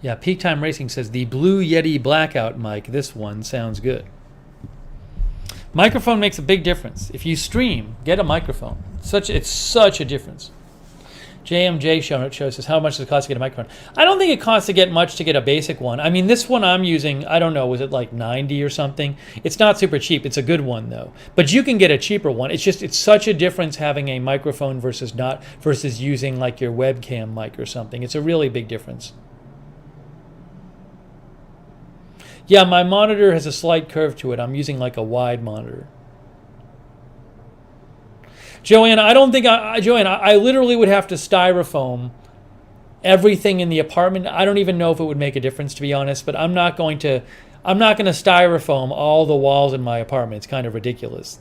Yeah, Peak Time Racing says the Blue Yeti blackout mic, this one sounds good. Microphone makes a big difference. If you stream, get a microphone. It's such a difference. JMJ show says, how much does it cost to get a microphone? I don't think it costs to get much to get a basic one. I mean, this one I'm using, I don't know, was it like 90 or something? It's not super cheap. It's a good one, though. But you can get a cheaper one. It's such a difference having a microphone versus using like your webcam mic or something. It's a really big difference. Yeah, my monitor has a slight curve to it. I'm using like a wide monitor. Joanne, I literally would have to styrofoam everything in the apartment. I don't even know if it would make a difference, to be honest, but I'm not going to styrofoam all the walls in my apartment. It's kind of ridiculous.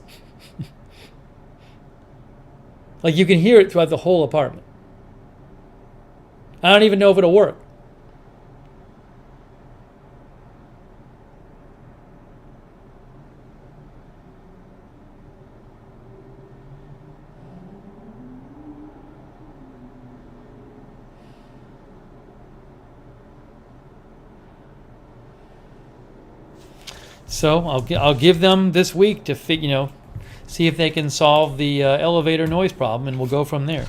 Like, you can hear it throughout the whole apartment. I don't even know if it'll work. So I'll give them this week to see if they can solve the elevator noise problem, and we'll go from there.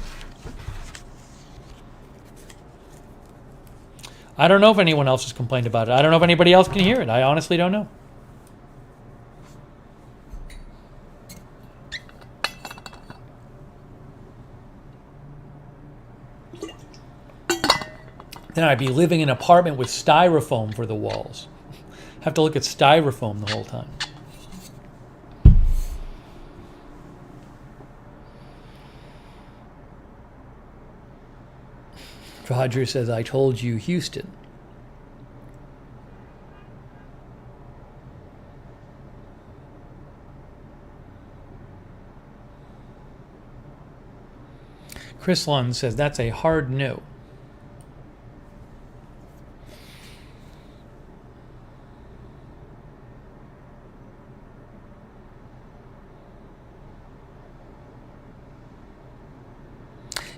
I don't know if anyone else has complained about it. I don't know if anybody else can hear it. I honestly don't know. Then I'd be living in an apartment with styrofoam for the walls. Have to look at styrofoam the whole time. Roger says, I told you, Houston. Chris Lund says, that's a hard no.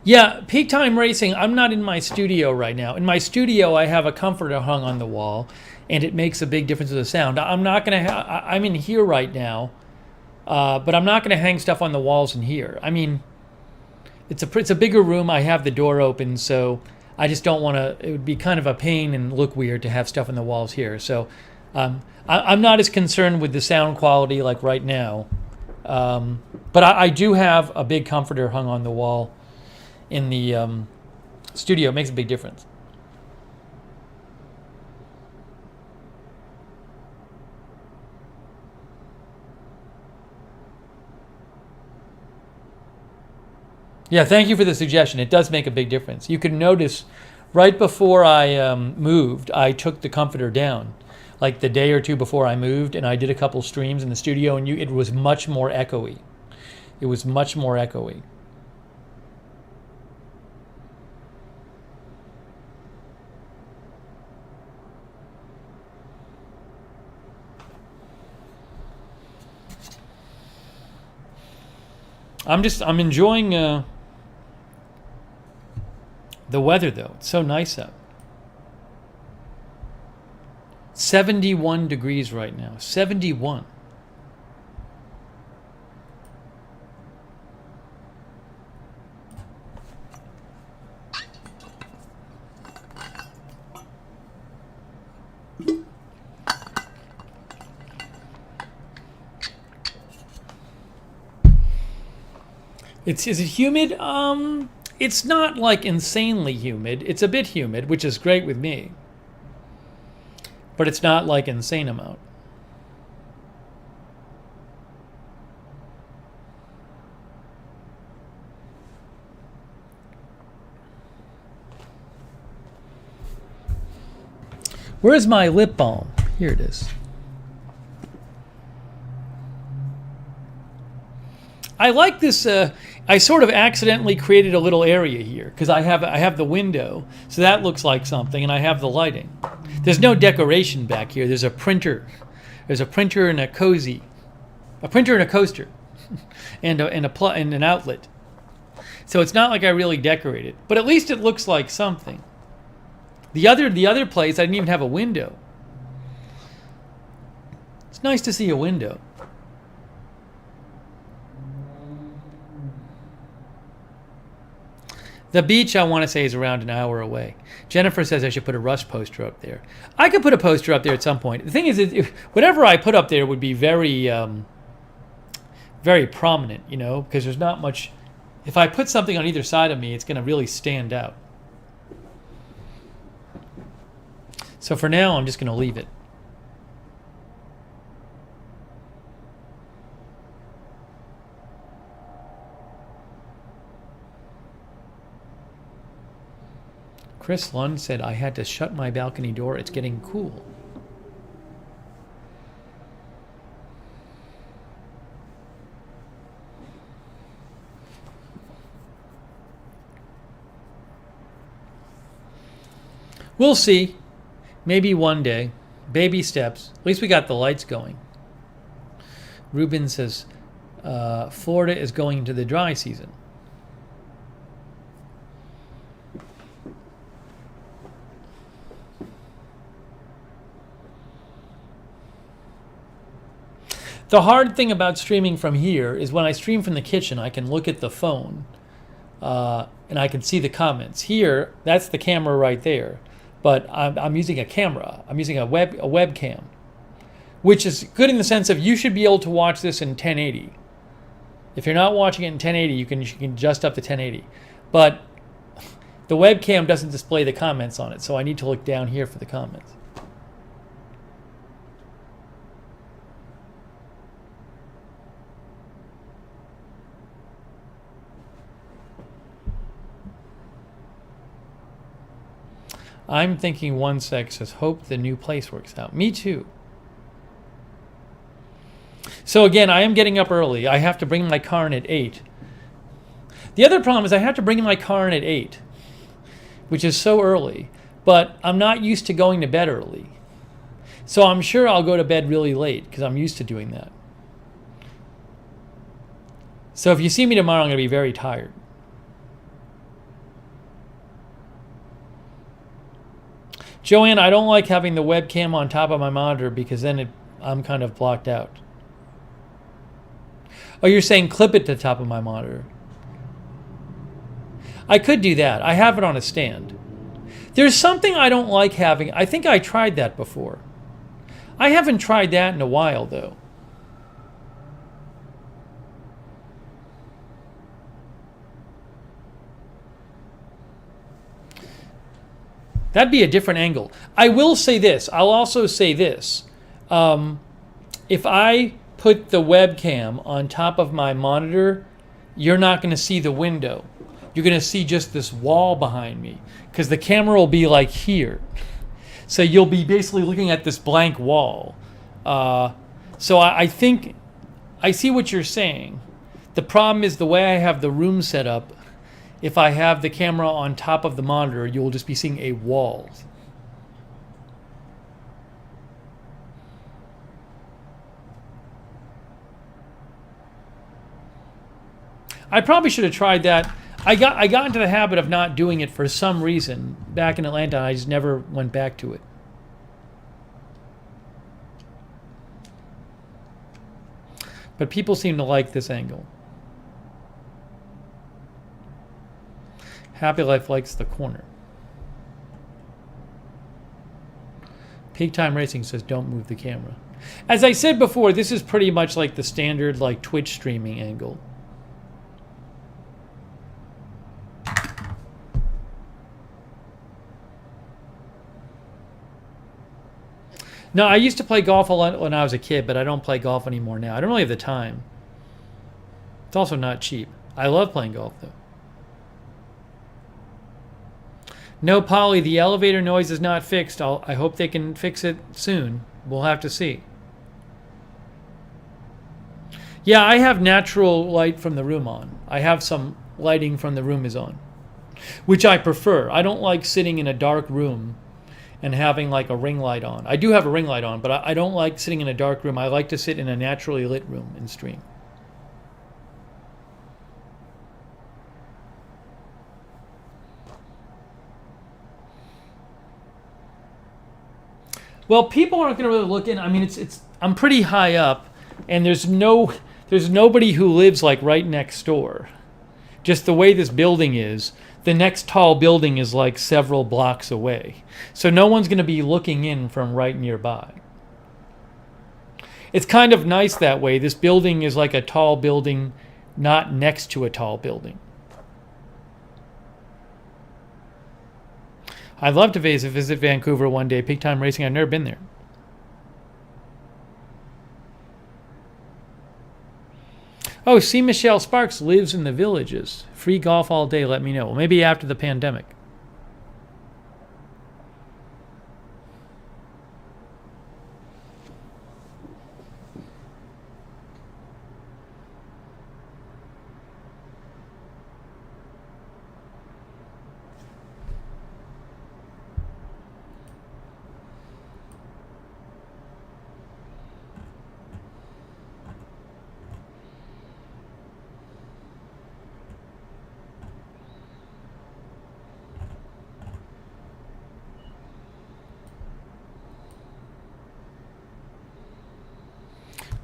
Yeah, Peak Time Racing, I'm not in my studio right now. In my studio, I have a comforter hung on the wall, and it makes a big difference with the sound. I'm in here right now, But I'm not going to hang stuff on the walls in here. I mean, it's a bigger room. I have the door open, so I just don't want to. It would be kind of a pain and look weird to have stuff on the walls here. So I'm not as concerned with the sound quality like right now. But I do have a big comforter hung on the wall in the studio. It makes a big difference. Yeah, thank you for the suggestion. It does make a big difference. You can notice right before I moved, I took the comforter down, like the day or two before I moved, and I did a couple streams in the studio, and it was much more echoey. It was much more echoey. I'm enjoying the weather though. It's so nice out. 71 degrees right now. 71. Is it humid? It's not like insanely humid. It's a bit humid, which is great with me. But it's not like insane amount. Where's my lip balm? Here it is. I like this. I sort of accidentally created a little area here because I have the window, so that looks like something, and I have the lighting. There's no decoration back here. There's a printer. There's a printer and a cozy, a printer and a coaster, and an outlet. So it's not like I really decorated, but at least it looks like something. The other place, I didn't even have a window. It's nice to see a window. The beach, I want to say, is around an hour away. Jennifer says I should put a Rush poster up there. I could put a poster up there at some point. The thing is, whatever I put up there would be very, very prominent, you know, because there's not much. If I put something on either side of me, it's going to really stand out. So for now, I'm just going to leave it. Chris Lund said, I had to shut my balcony door. It's getting cool. We'll see. Maybe one day. Baby steps. At least we got the lights going. Ruben says, Florida is going into the dry season. The hard thing about streaming from here is when I stream from the kitchen, I can look at the phone and I can see the comments. Here, that's the camera right there. But I'm using a camera. I'm using a webcam, which is good in the sense of you should be able to watch this in 1080. If you're not watching it in 1080, you can adjust up to 1080. But the webcam doesn't display the comments on it, so I need to look down here for the comments. I'm thinking one sec says, hope the new place works out. Me too. So again, I am getting up early. I have to bring my car in at 8. The other problem is I have to bring my car in at 8, which is so early. But I'm not used to going to bed early. So I'm sure I'll go to bed really late because I'm used to doing that. So if you see me tomorrow, I'm going to be very tired. Joanne, I don't like having the webcam on top of my monitor because then I'm kind of blocked out. Oh, you're saying clip it to the top of my monitor. I could do that. I have it on a stand. There's something I don't like having. I think I tried that before. I haven't tried that in a while, though. That'd be a different angle. I will say this. I'll also say this. If I put the webcam on top of my monitor, you're not going to see the window. You're going to see just this wall behind me because the camera will be like here. So you'll be basically looking at this blank wall. So I think I see what you're saying. The problem is the way I have the room set up. If I have the camera on top of the monitor, you will just be seeing a wall. I probably should have tried that. I got into the habit of not doing it for some reason back in Atlanta. I just never went back to it. But people seem to like this angle. Happy Life likes the corner. Peak Time Racing says don't move the camera. As I said before, this is pretty much like the standard like Twitch streaming angle. No, I used to play golf a lot when I was a kid, but I don't play golf anymore now. I don't really have the time. It's also not cheap. I love playing golf, though. No, Polly, the elevator noise is not fixed. I hope they can fix it soon. We'll have to see. Yeah, I have natural light from the room on. I have some lighting from the room is on, which I prefer. I don't like sitting in a dark room and having like a ring light on. I do have a ring light on, but I don't like sitting in a dark room. I like to sit in a naturally lit room and stream. Well, people aren't going to really look in. I mean, I'm pretty high up, and there's nobody who lives like right next door. Just the way this building is, the next tall building is like several blocks away. So no one's going to be looking in from right nearby. It's kind of nice that way. This building is like a tall building, not next to a tall building. I'd love to visit Vancouver one day. Peak Time Racing, I've never been there. Oh, see, Michelle Sparks lives in the Villages. Free golf all day, let me know. Well, maybe after the pandemic.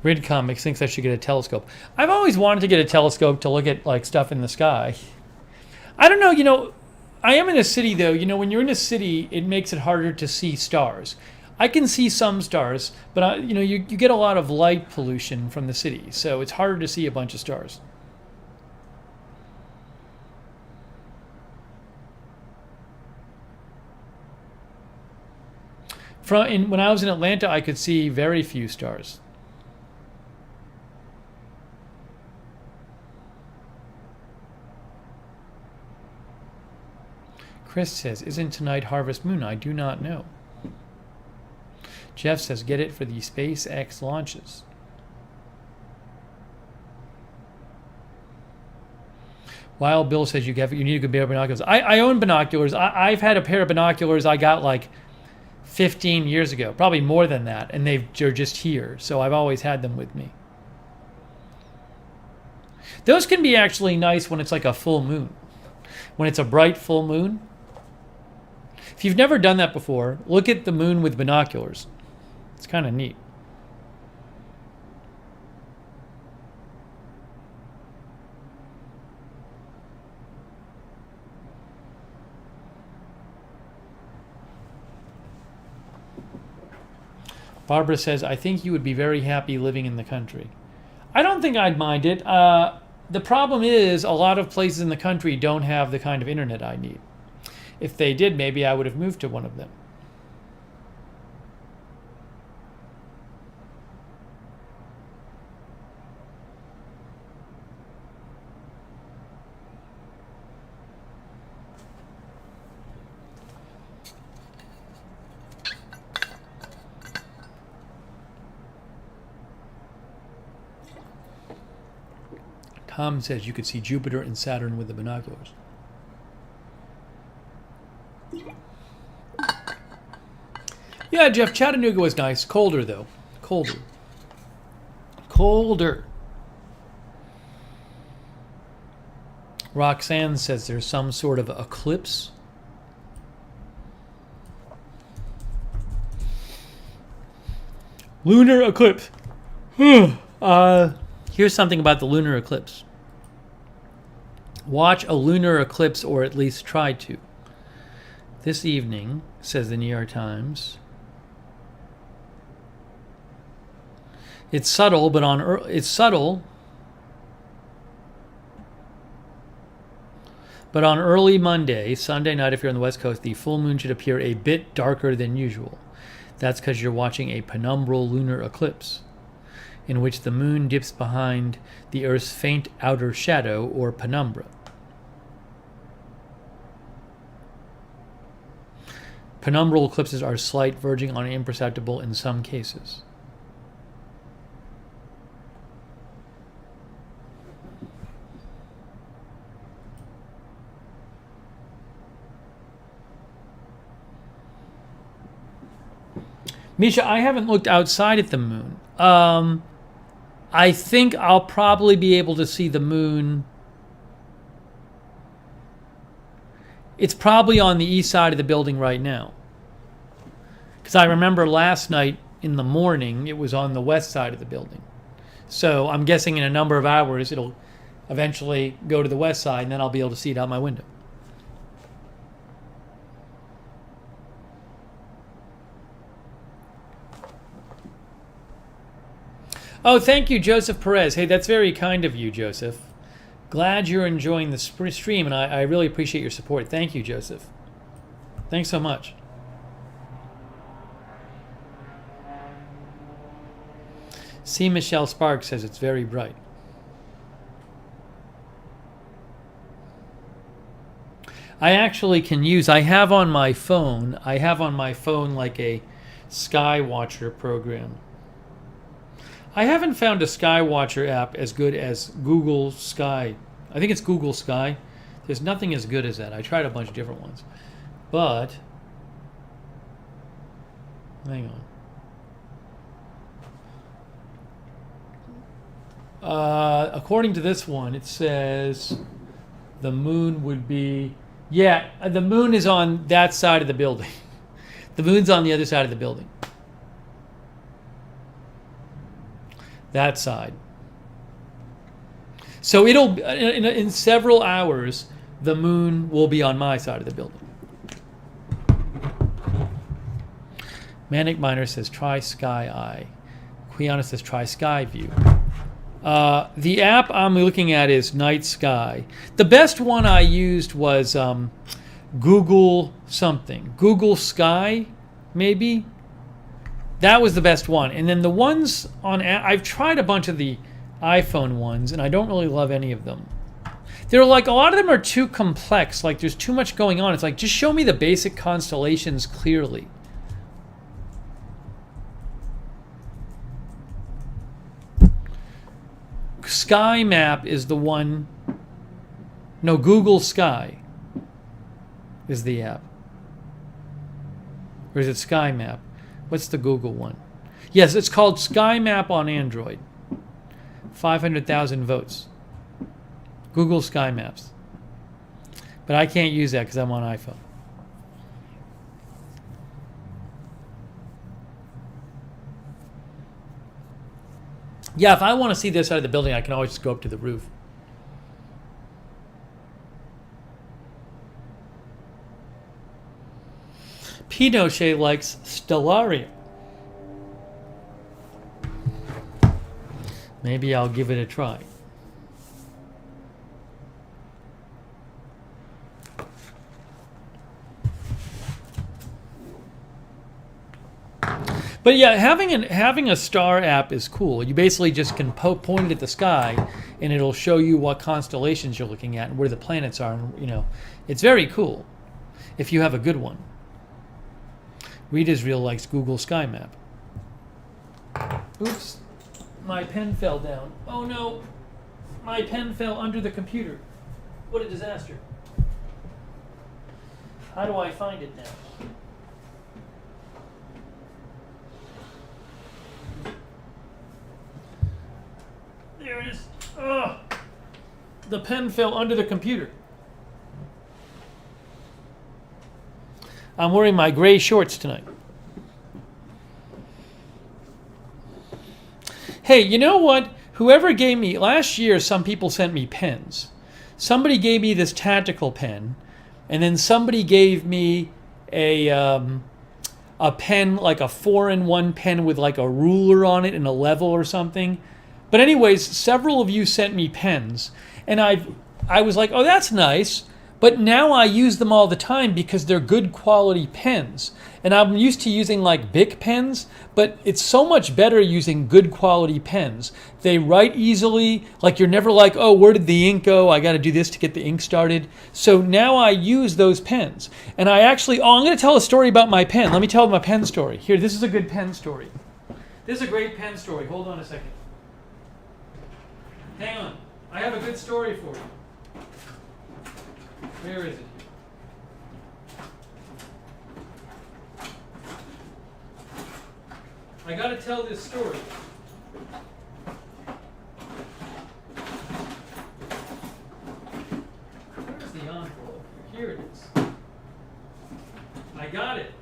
Rid Comics thinks I should get a telescope. I've always wanted to get a telescope to look at like stuff in the sky. I don't know, I am in a city though. When you're in a city, it makes it harder to see stars. I can see some stars, but you get a lot of light pollution from the city, so it's harder to see a bunch of stars. When I was in Atlanta, I could see very few stars. Chris says, isn't tonight Harvest Moon? I do not know. Jeff says, get it for the SpaceX launches. Wild Bill says, you need a good pair of binoculars. I own binoculars. I've had a pair of binoculars I got like 15 years ago, probably more than that, and they're just here. So I've always had them with me. Those can be actually nice when it's like a full moon. When it's a bright full moon. If you've never done that before, look at the moon with binoculars. It's kind of neat. Barbara says, I think you would be very happy living in the country. I don't think I'd mind it. The problem is a lot of places in the country don't have the kind of internet I need. If they did, maybe I would have moved to one of them. Tom says you could see Jupiter and Saturn with the binoculars. Yeah, Jeff, Chattanooga was nice. Colder, though. Colder. Colder. Roxanne says there's some sort of eclipse. Lunar eclipse. Here's something about the lunar eclipse. Watch a lunar eclipse, or at least try to. This evening, says the New York Times. It's subtle, but on early Monday, Sunday night, if you're on the West Coast, the full moon should appear a bit darker than usual. That's because you're watching a penumbral lunar eclipse, in which the moon dips behind the Earth's faint outer shadow, or penumbra. Penumbral eclipses are slight, verging on imperceptible in some cases. Misha, I haven't looked outside at the moon. I think I'll probably be able to see the moon. It's probably on the east side of the building right now. Because I remember last night in the morning, it was on the west side of the building. So I'm guessing in a number of hours, it'll eventually go to the west side, and then I'll be able to see it out my window. Oh, thank you, Joseph Perez. Hey, that's very kind of you, Joseph. Glad you're enjoying the stream, and I really appreciate your support. Thank you, Joseph. Thanks so much. C. Michelle Sparks says it's very bright. I actually can use, I have on my phone like a Skywatcher program. I haven't found a Skywatcher app as good as Google Sky. I think it's Google Sky. There's nothing as good as that. I tried a bunch of different ones. But, hang on. According to this one, it says the moon would be, the moon is on that side of the building. The moon's on the other side of the building. That side. So it'll, in several hours, the moon will be on my side of the building. Manic Miner says, try Sky Eye. Quiana says, try Sky View. The app I'm looking at is Night Sky. The best one I used was Google something. Google Sky, maybe? That was the best one. And then the ones on, I've tried a bunch of the iPhone ones, and I don't really love any of them. They're like, a lot of them are too complex. Like, there's too much going on. It's like, just show me the basic constellations clearly. Sky Map is the one. No, Google Sky is the app. Or is it Sky Map? What's the Google one? Yes, it's called Sky Map on Android. 500,000 votes. Google Sky Maps. But I can't use that because I'm on iPhone. Yeah, if I want to see this side of the building, I can always just go up to the roof. Pinochet likes Stellarium. Maybe I'll give it a try. But yeah, having a star app is cool. You basically just can point it at the sky, and it'll show you what constellations you're looking at and where the planets are. And, it's very cool if you have a good one. Reed Israel likes Google Sky Map. Oops, my pen fell down. Oh no, my pen fell under the computer. What a disaster. How do I find it now? There it is. Ugh. The pen fell under the computer. I'm wearing my gray shorts tonight. Hey, you know what? Whoever gave me, last year some people sent me pens. Somebody gave me this tactical pen, and then somebody gave me a pen, like a 4-in-1 pen with like a ruler on it and a level or something. But anyways, several of you sent me pens, and I was like, oh, that's nice. But now I use them all the time because they're good quality pens. And I'm used to using like Bic pens, but it's so much better using good quality pens. They write easily, like you're never like, oh, where did the ink go? I got to do this to get the ink started. So now I use those pens. And I actually, I'm going to tell a story about my pen. Let me tell my pen story. Here, this is a good pen story. This is a great pen story. Hold on a second. Hang on. I have a good story for you. Where is it? I got to tell this story. Where's the envelope? Here it is. I got it.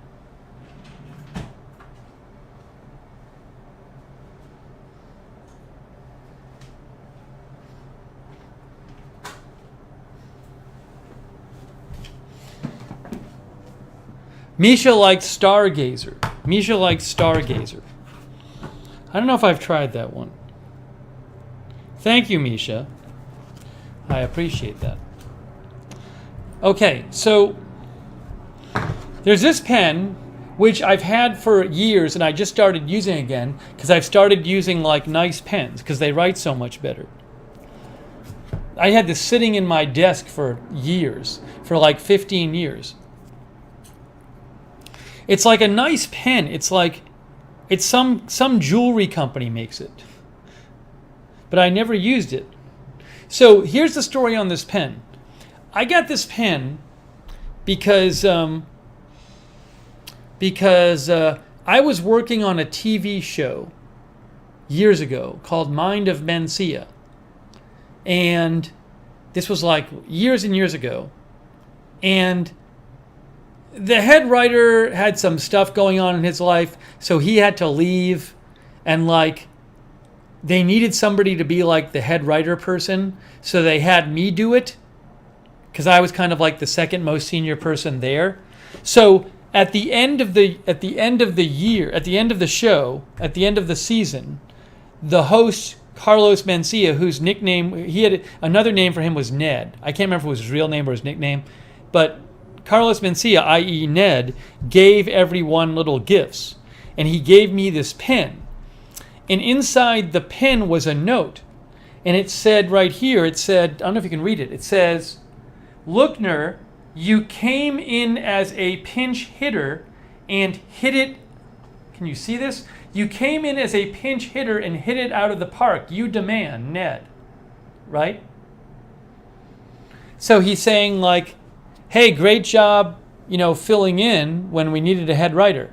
Misha likes Stargazer. Misha likes Stargazer. I don't know if I've tried that one. Thank you, Misha. I appreciate that. Okay, so there's this pen, which I've had for years, and I just started using again because I've started using like nice pens because they write so much better. I had this sitting in my desk for years, for like 15 years. It's like a nice pen. It's like, it's some jewelry company makes it. But I never used it. So here's the story on this pen. I got this pen because I was working on a TV show years ago called Mind of Mencia. And this was like years and years ago. And the head writer had some stuff going on in his life, so he had to leave, and like they needed somebody to be like the head writer person, so they had me do it because I was kind of like the second most senior person there. So at the end of the year, at the end of the show, at the end of the season, the host Carlos Mencia, whose nickname, he had another name for him was Ned. I can't remember if it was his real name or his nickname, but Carlos Mencia, i.e. Ned, gave everyone little gifts. And he gave me this pen. And inside the pen was a note. And it said right here, it said, I don't know if you can read it. It says, Lookner, you came in as a pinch hitter and hit it. Can you see this? You came in as a pinch hitter and hit it out of the park. You demand, Ned. Right? So he's saying like, hey, great job, filling in when we needed a head writer.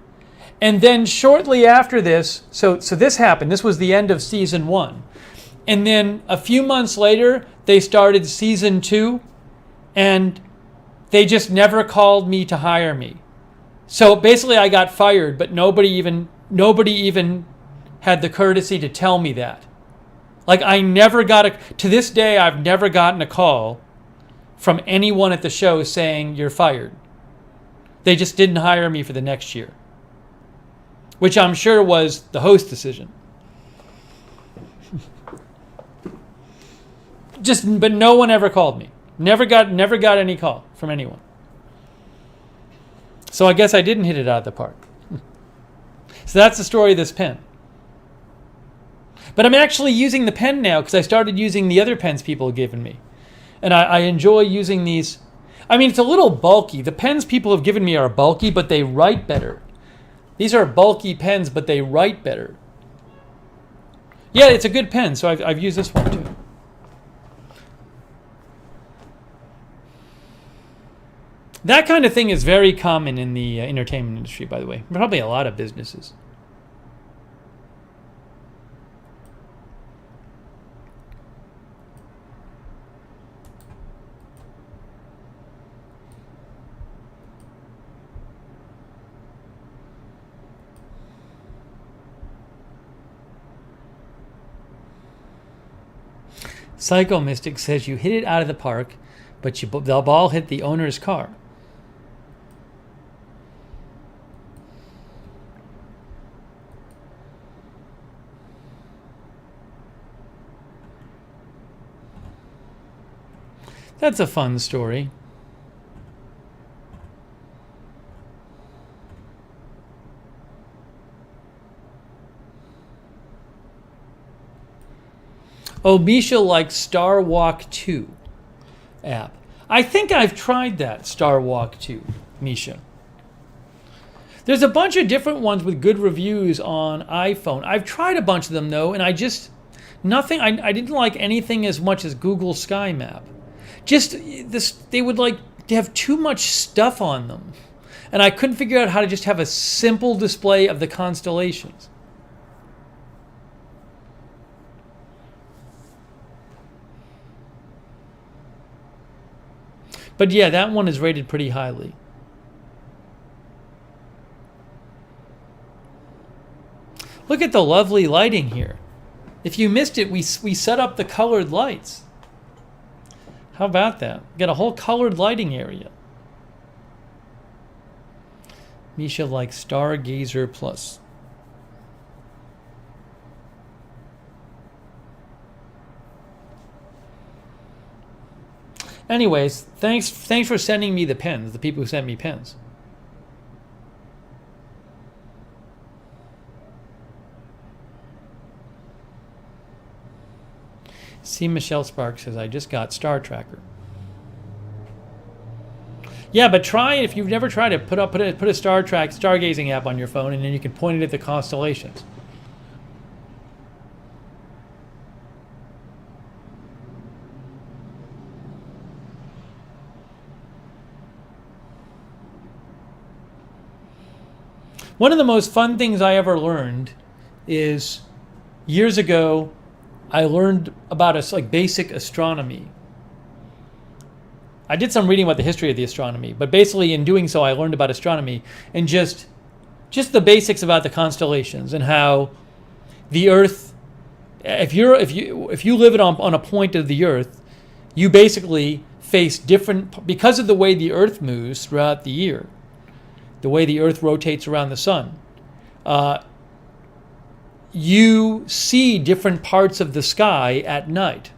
And then shortly after this, so this happened. This was the end of season 1. And then a few months later, they started season 2, and they just never called me to hire me. So basically I got fired, but nobody even had the courtesy to tell me that. Like to this day, I've never gotten a call from anyone at the show saying you're fired. They just didn't hire me for the next year, which I'm sure was the host decision. But no one ever called me. Never got any call from anyone. So I guess I didn't hit it out of the park. So that's the story of this pen. But I'm actually using the pen now because I started using the other pens people have given me. And I enjoy using these. I mean, it's a little bulky. The pens people have given me are bulky, but they write better. These are bulky pens, but they write better. Yeah, it's a good pen, so I've used this one too. That kind of thing is very common in the entertainment industry, by the way. Probably a lot of businesses. Psycho Mystic says you hit it out of the park, but the ball hit the owner's car. That's a fun story. Oh, Misha likes Star Walk 2 app. I think I've tried that, Star Walk 2, Misha. There's a bunch of different ones with good reviews on iPhone. I've tried a bunch of them, though, and I didn't like anything as much as Google Sky Map. They would have too much stuff on them. And I couldn't figure out how to just have a simple display of the constellations. But yeah, that one is rated pretty highly. Look at the lovely lighting here. If you missed it, we set up the colored lights. How about that? Got a whole colored lighting area. Misha likes Stargazer Plus. Anyways, thanks for sending me the pens, the people who sent me pens. See, Michelle Sparks says, I just got Star Tracker. Yeah, but try it if you've never tried it. Put a stargazing app on your phone, and then you can point it at the constellations. One of the most fun things I ever learned is years ago, I learned about basic astronomy. I did some reading about the history of the astronomy, but basically in doing so, I learned about astronomy and just the basics about the constellations and how the Earth. If you live on a point of the Earth, you basically face different because of the way the Earth moves throughout the year. The way the Earth rotates around the sun, you see different parts of the sky at night.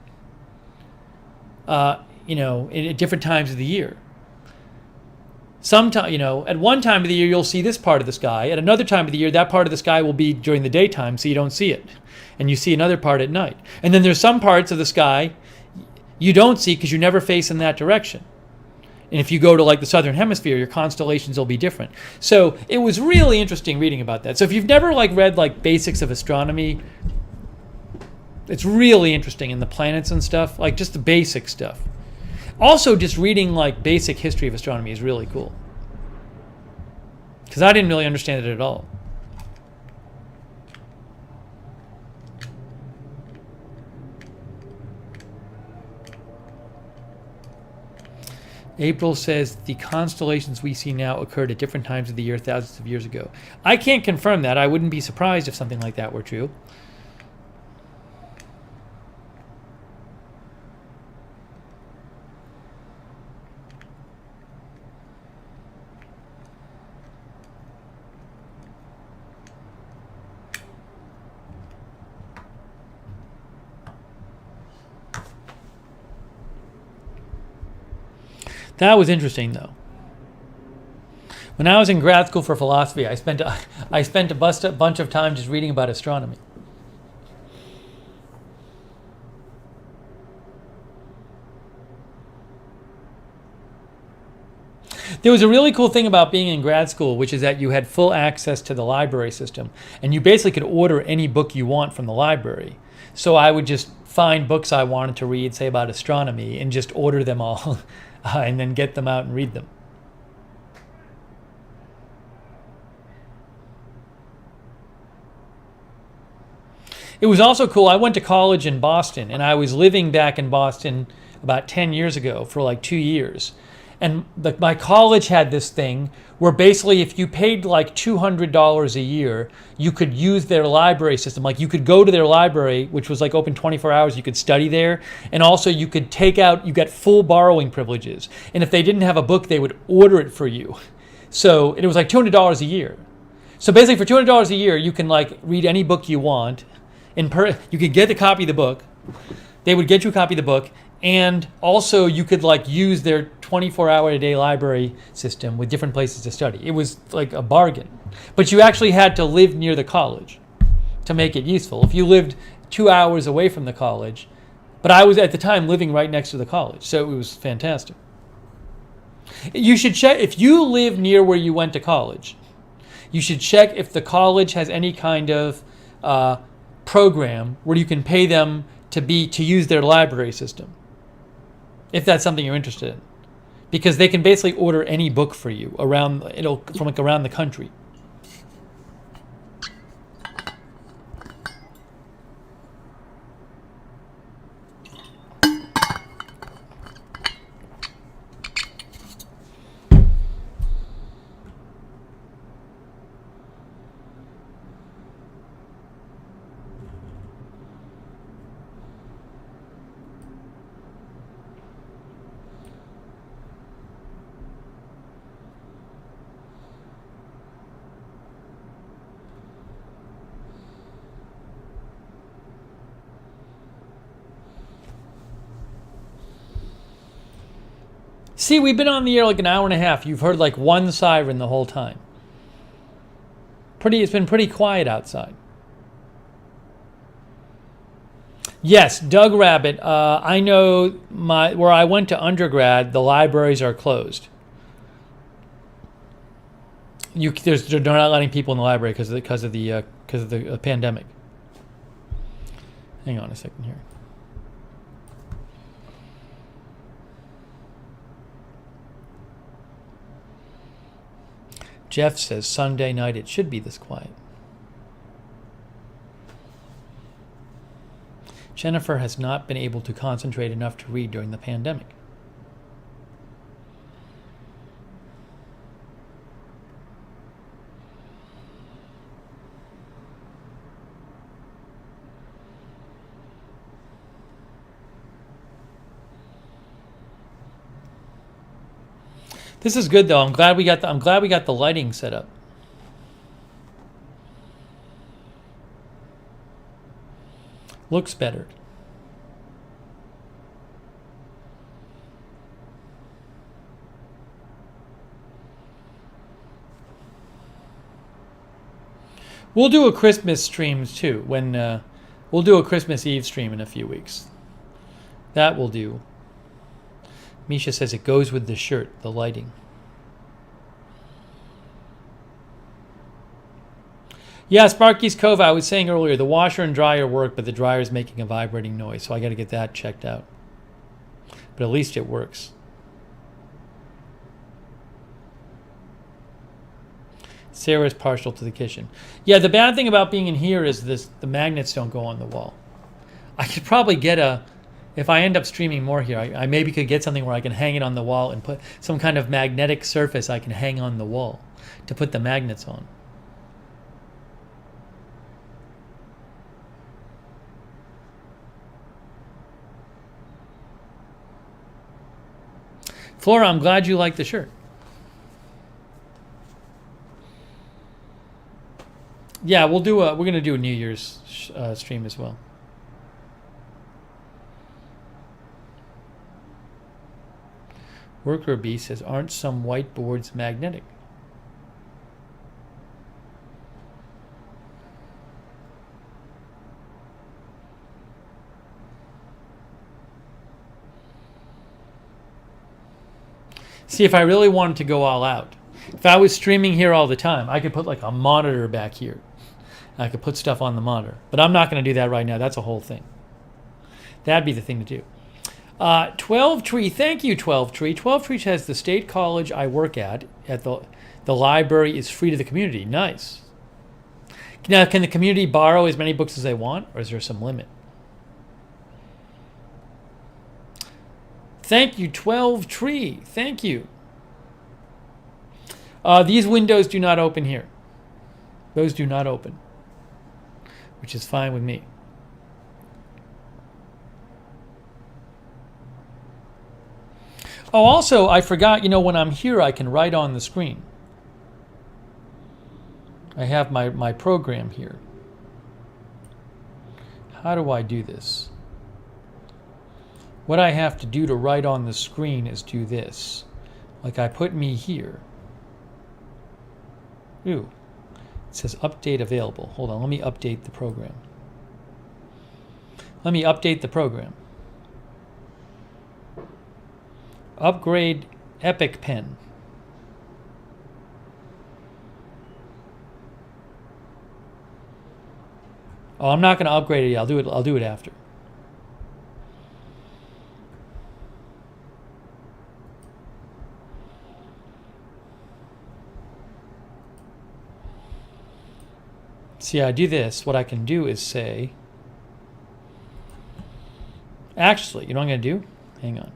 At different times of the year. At one time of the year you'll see this part of the sky. At another time of the year, that part of the sky will be during the daytime, so you don't see it, and you see another part at night. And then there's some parts of the sky you don't see because you never face in that direction. And if you go to the southern hemisphere, your constellations will be different. So it was really interesting reading about that. So if you've never read basics of astronomy, it's really interesting in the planets and stuff, just the basic stuff. Also, just reading basic history of astronomy is really cool. Because I didn't really understand it at all. April says the constellations we see now occurred at different times of the year thousands of years ago. I can't confirm that. I wouldn't be surprised if something like that were true. That was interesting, though. When I was in grad school for philosophy, I spent a bunch of time just reading about astronomy. There was a really cool thing about being in grad school, which is that you had full access to the library system, and you basically could order any book you want from the library. So I would just find books I wanted to read, say about astronomy, and just order them all, and then get them out and read them. It was also cool. I went to college in Boston, and I was living back in Boston about 10 years ago for like 2 years. And my college had this thing where basically if you paid like $200 a year, you could use their library system. Like you could go to their library, which was like open 24 hours, you could study there. And also you could you got full borrowing privileges. And if they didn't have a book, they would order it for you. So it was like $200 a year. So basically for $200 a year, you can like read any book you want. You could get a copy of the book. They would get you a copy of the book. And also you could like use their 24-hour-a-day library system with different places to study. It was like a bargain. But you actually had to live near the college to make it useful. If you lived 2 hours away from the college, but I was at the time living right next to the college, so it was fantastic. You should check, if you live near where you went to college, you should check if the college has any kind of program where you can pay them to use their library system, if that's something you're interested in, because they can basically order any book for you from around the country. See, we've been on the air like an hour and a half. You've heard like one siren the whole time. It's been pretty quiet outside. Yes, Doug Rabbit. I know where I went to undergrad, the libraries are closed. They're not letting people in the library because of the pandemic. Hang on a second here. Jeff says Sunday night it should be this quiet. Jennifer has not been able to concentrate enough to read during the pandemic. This is good though. I'm glad we got the lighting set up. Looks better. We'll do a Christmas stream too. We'll do a Christmas Eve stream in a few weeks. That will do. Misha says it goes with the shirt, the lighting. Yeah, Sparky's Cove, I was saying earlier, the washer and dryer work, but the dryer is making a vibrating noise, so I got to get that checked out. But at least it works. Sarah's partial to the kitchen. Yeah, the bad thing about being in here is the magnets don't go on the wall. I could probably get if I end up streaming more here, I maybe could get something where I can hang it on the wall and put some kind of magnetic surface I can hang on the wall to put the magnets on. Flora, I'm glad you like the shirt. Yeah, we're going to do a New Year's stream as well. Worker bee says, aren't some whiteboards magnetic? See, if I really wanted to go all out, if I was streaming here all the time, I could put like a monitor back here. I could put stuff on the monitor. But I'm not going to do that right now. That's a whole thing. That'd be the thing to do. 12 Tree, thank you, 12 Tree. 12 Tree says the state college I work at the library is free to the community. Nice. Now, can the community borrow as many books as they want, or is there some limit? Thank you, 12 Tree. Thank you. These windows do not open here. Those do not open, which is fine with me. Oh, also, I forgot, when I'm here, I can write on the screen. I have my program here. How do I do this? What I have to do to write on the screen is do this. Like I put me here. Ooh, it says update available. Hold on, let me update the program. Let me update the program. Upgrade Epic Pen. Oh, I'm not going to upgrade it yet. I'll do it after. See, I do this. What I can do is say, actually, you know what I'm going to do? Hang on.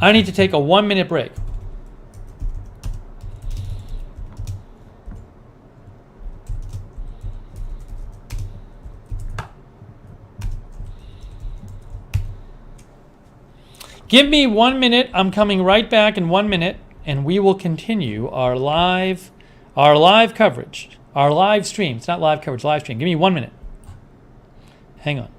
I need to take a 1-minute break. Give me 1 minute. I'm coming right back in 1 minute, and we will continue our live coverage, our live stream. It's not live coverage, live stream. Give me 1 minute. Hang on.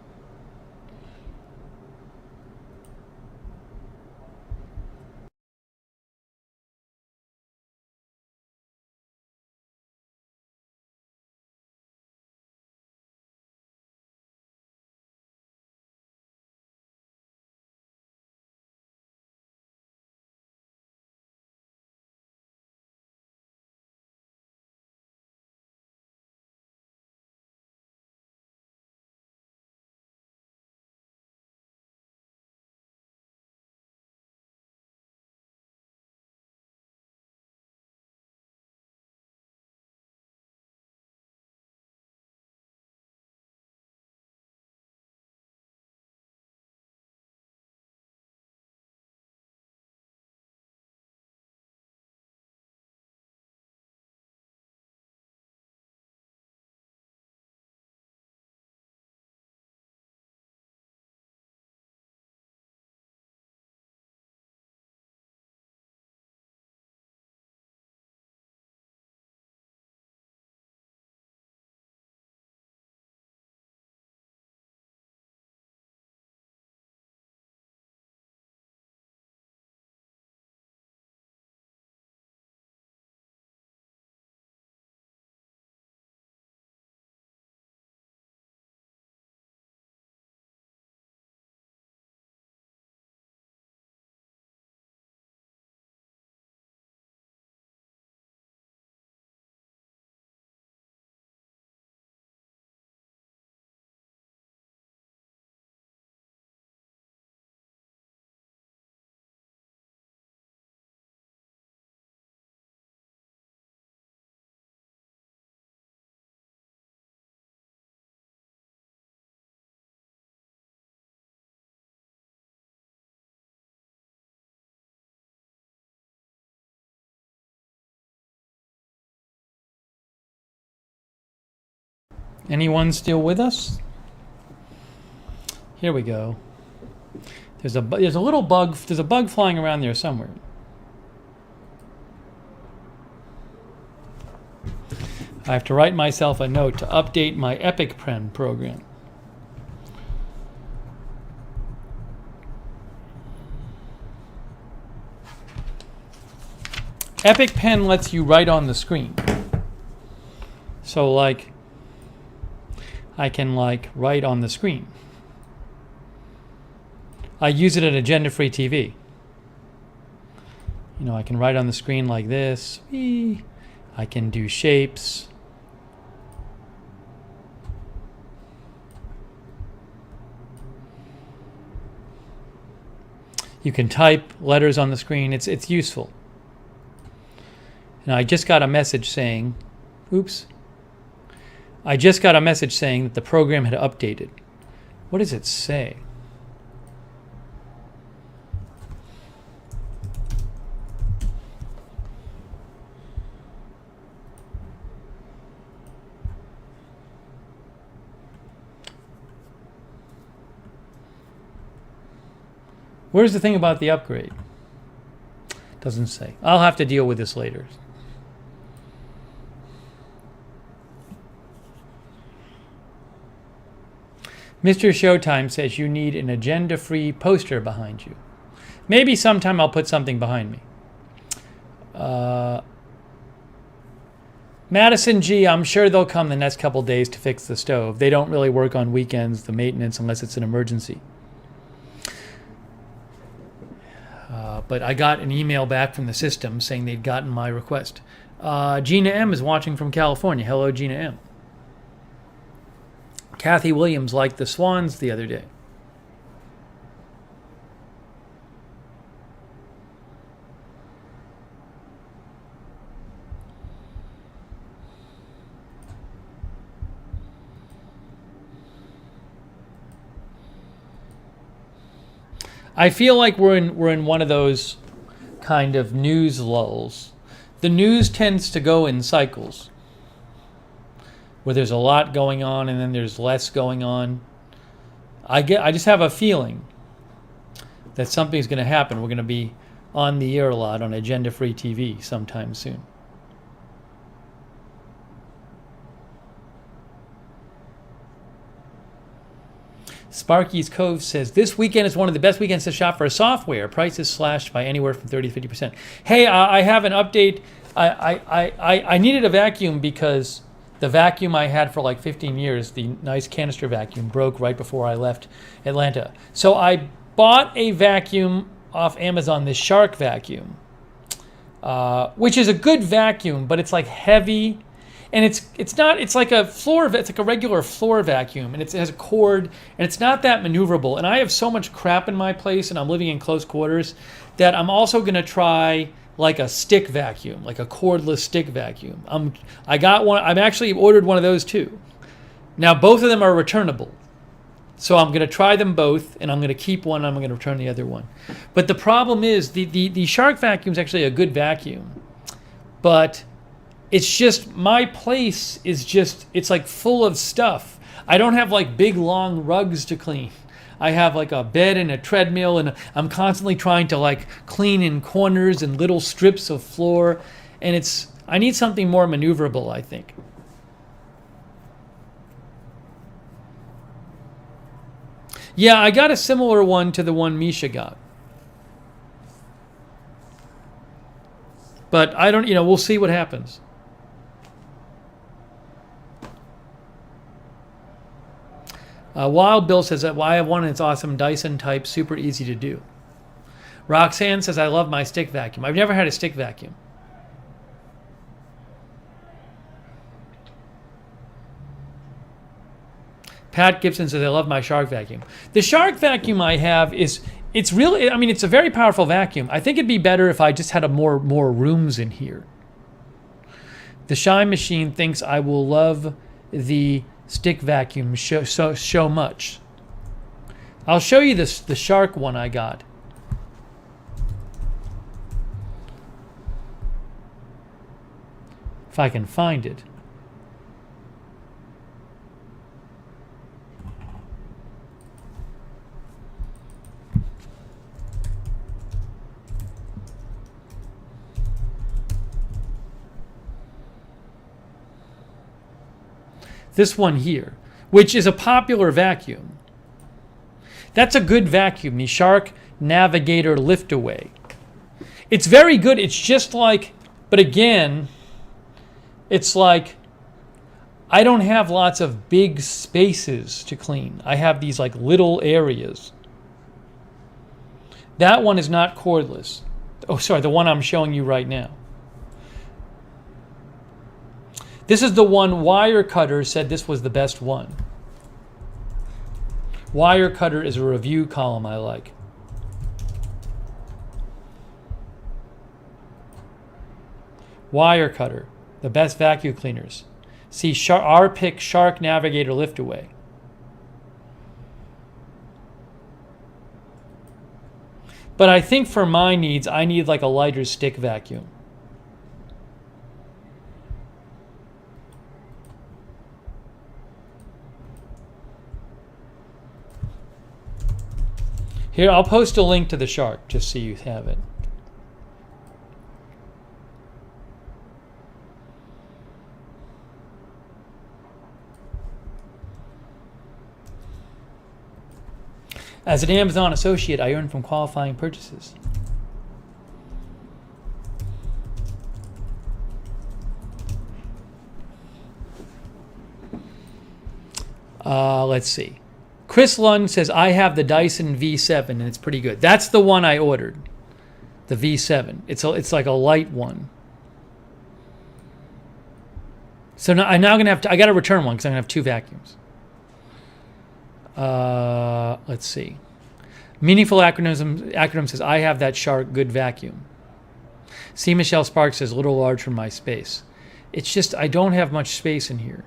Anyone still with us? Here we go. There's a little bug. There's a bug flying around there somewhere. I have to write myself a note to update my Epic Pen program. Epic Pen lets you write on the screen. So like, I can like write on the screen. I use it at Agenda-Free TV. You know, I can write on the screen like this. I can do shapes. You can type letters on the screen. It's useful. And I just got a message saying, oops. I just got a message saying that the program had updated. What does it say? Where's the thing about the upgrade? Doesn't say. I'll have to deal with this later. Mr. Showtime says you need an agenda-free poster behind you. Maybe sometime I'll put something behind me. Madison G, I'm sure they'll come the next couple days to fix the stove. They don't really work on weekends, the maintenance, unless it's an emergency. But I got an email back from the system saying they'd gotten my request. Gina M is watching from California. Hello, Gina M. Kathy Williams liked the Swans the other day. I feel like we're in one of those kind of news lulls. The news tends to go in cycles, where there's a lot going on and then there's less going on. I just have a feeling that something's going to happen. We're going to be on the air a lot on Agenda-Free TV sometime soon. Sparky's Cove says, this weekend is one of the best weekends to shop for software. Prices slashed by anywhere from 30 to 50%. Hey, I have an update. I needed a vacuum because the vacuum I had for like 15 years, the nice canister vacuum, broke right before I left Atlanta. So I bought a vacuum off Amazon, this Shark vacuum, which is a good vacuum, but it's like heavy. And it's like a regular floor vacuum, and it has a cord, and it's not that maneuverable. And I have so much crap in my place, and I'm living in close quarters, that I'm also going to try like a stick vacuum, like a cordless stick vacuum. I got one. I've actually ordered one of those too. Now both of them are returnable, so I'm going to try them both, and I'm going to keep one. And I'm going to return the other one. But the problem is the Shark vacuum is actually a good vacuum, but it's just, my place is just, it's like full of stuff. I don't have like big long rugs to clean. I have like a bed and a treadmill, and I'm constantly trying to like clean in corners and little strips of floor. And I need something more maneuverable, I think. Yeah, I got a similar one to the one Misha got. But I don't, we'll see what happens. Wild Bill says that I have one and it's awesome. Dyson type, super easy to do. Roxanne says I love my stick vacuum. I've never had a stick vacuum. Pat Gibson says I love my Shark vacuum. The Shark vacuum I have it's really, it's a very powerful vacuum. I think it'd be better if I just had more rooms in here. The Shine Machine thinks I will love the stick vacuum so much. I'll show you the Shark one I got. If I can find it. This one here, which is a popular vacuum. That's a good vacuum, the Shark Navigator Liftaway. It's very good. It's just like, but again, it's like I don't have lots of big spaces to clean. I have these like little areas. That one is not cordless. Oh, sorry, the one I'm showing you right now. This is the one Wirecutter said this was the best one. Wirecutter is a review column I like. Wirecutter, the best vacuum cleaners. See our pick Shark Navigator Liftaway. But I think for my needs, I need like a lighter stick vacuum. Here, I'll post a link to the Shark just so you have it. As an Amazon associate, I earn from qualifying purchases. Let's see. Chris Lund says, I have the Dyson V7 and it's pretty good. That's the one I ordered. The V7. It's like a light one. So now I'm going to have to, I got to return one because I'm going to have two vacuums. Let's see. Meaningful acronym says, I have that Shark good vacuum. C. Michelle Sparks says, a little large for my space. It's just, I don't have much space in here.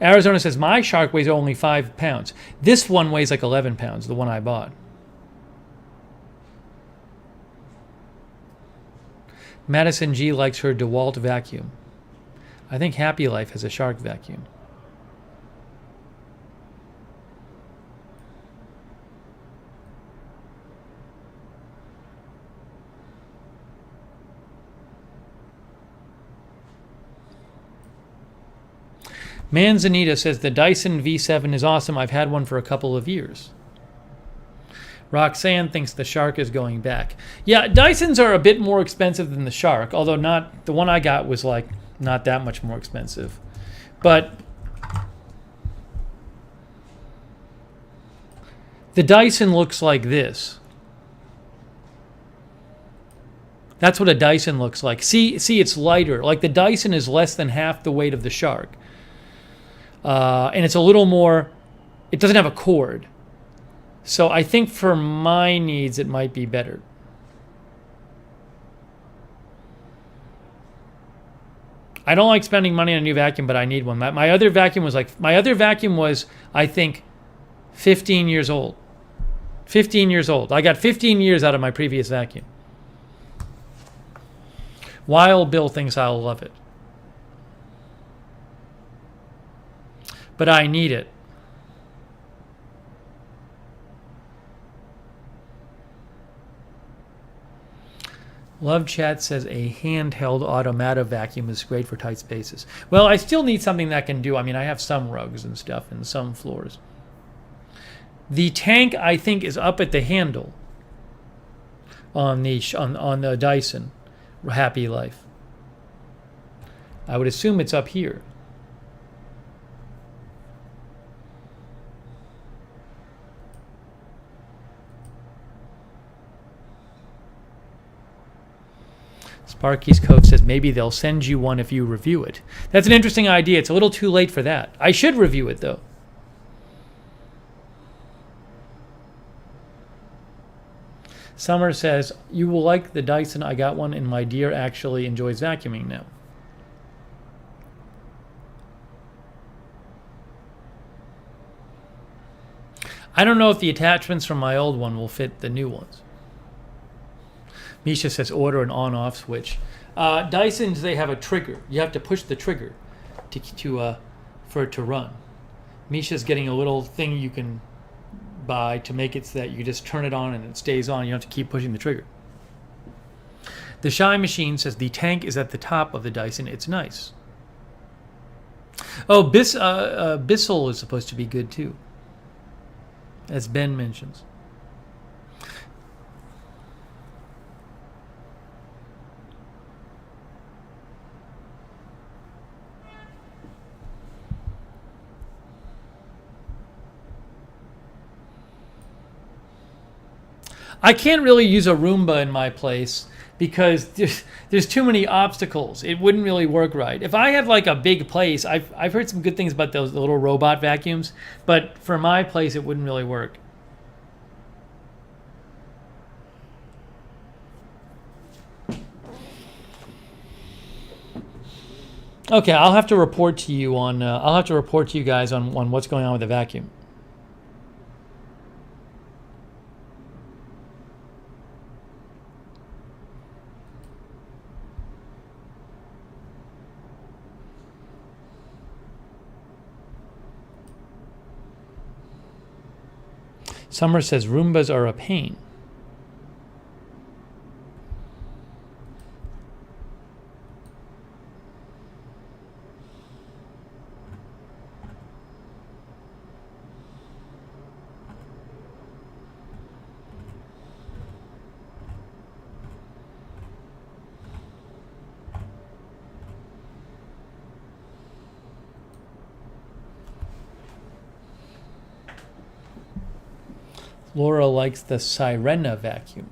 Arizona says, my Shark weighs only 5 pounds. This one weighs like 11 pounds, the one I bought. Madison G likes her DeWalt vacuum. I think Happy Life has a Shark vacuum. Manzanita says the Dyson V7 is awesome. I've had one for a couple of years. Roxanne thinks the Shark is going back. Yeah, Dysons are a bit more expensive than the Shark, although not the one I got was like not that much more expensive. But the Dyson looks like this. That's what a Dyson looks like. See, it's lighter. Like the Dyson is less than half the weight of the Shark. And it's a little more, it doesn't have a cord. So I think for my needs, it might be better. I don't like spending money on a new vacuum, but I need one. My other vacuum was, I think, 15 years old. 15 years old. I got 15 years out of my previous vacuum. Wild Bill thinks I'll love it. But I need it. Love Chat says a handheld automatic vacuum is great for tight spaces. Well, I still need something that can do. I mean, I have some rugs and stuff and some floors. The tank, I think, is up at the handle on the Dyson Happy Life. I would assume it's up here. Sparky's Cove says maybe they'll send you one if you review it. That's an interesting idea. It's a little too late for that. I should review it, though. Summer says, you will like the Dyson. I got one, and my dear actually enjoys vacuuming now. I don't know if the attachments from my old one will fit the new ones. Misha says, order an on-off switch. Dysons, they have a trigger. You have to push the trigger for it to run. Misha's getting a little thing you can buy to make it so that you just turn it on and it stays on. You don't have to keep pushing the trigger. The Shy Machine says the tank is at the top of the Dyson. It's nice. Oh, Bissell is supposed to be good too, as Ben mentions. I can't really use a Roomba in my place because there's too many obstacles. It wouldn't really work right. If I had like a big place, I've heard some good things about those little robot vacuums, but for my place, it wouldn't really work. Okay, I'll have to report to you on. I'll have to report to you guys on what's going on with the vacuum. Summer says Roombas are a pain. Laura likes the Sirena vacuum.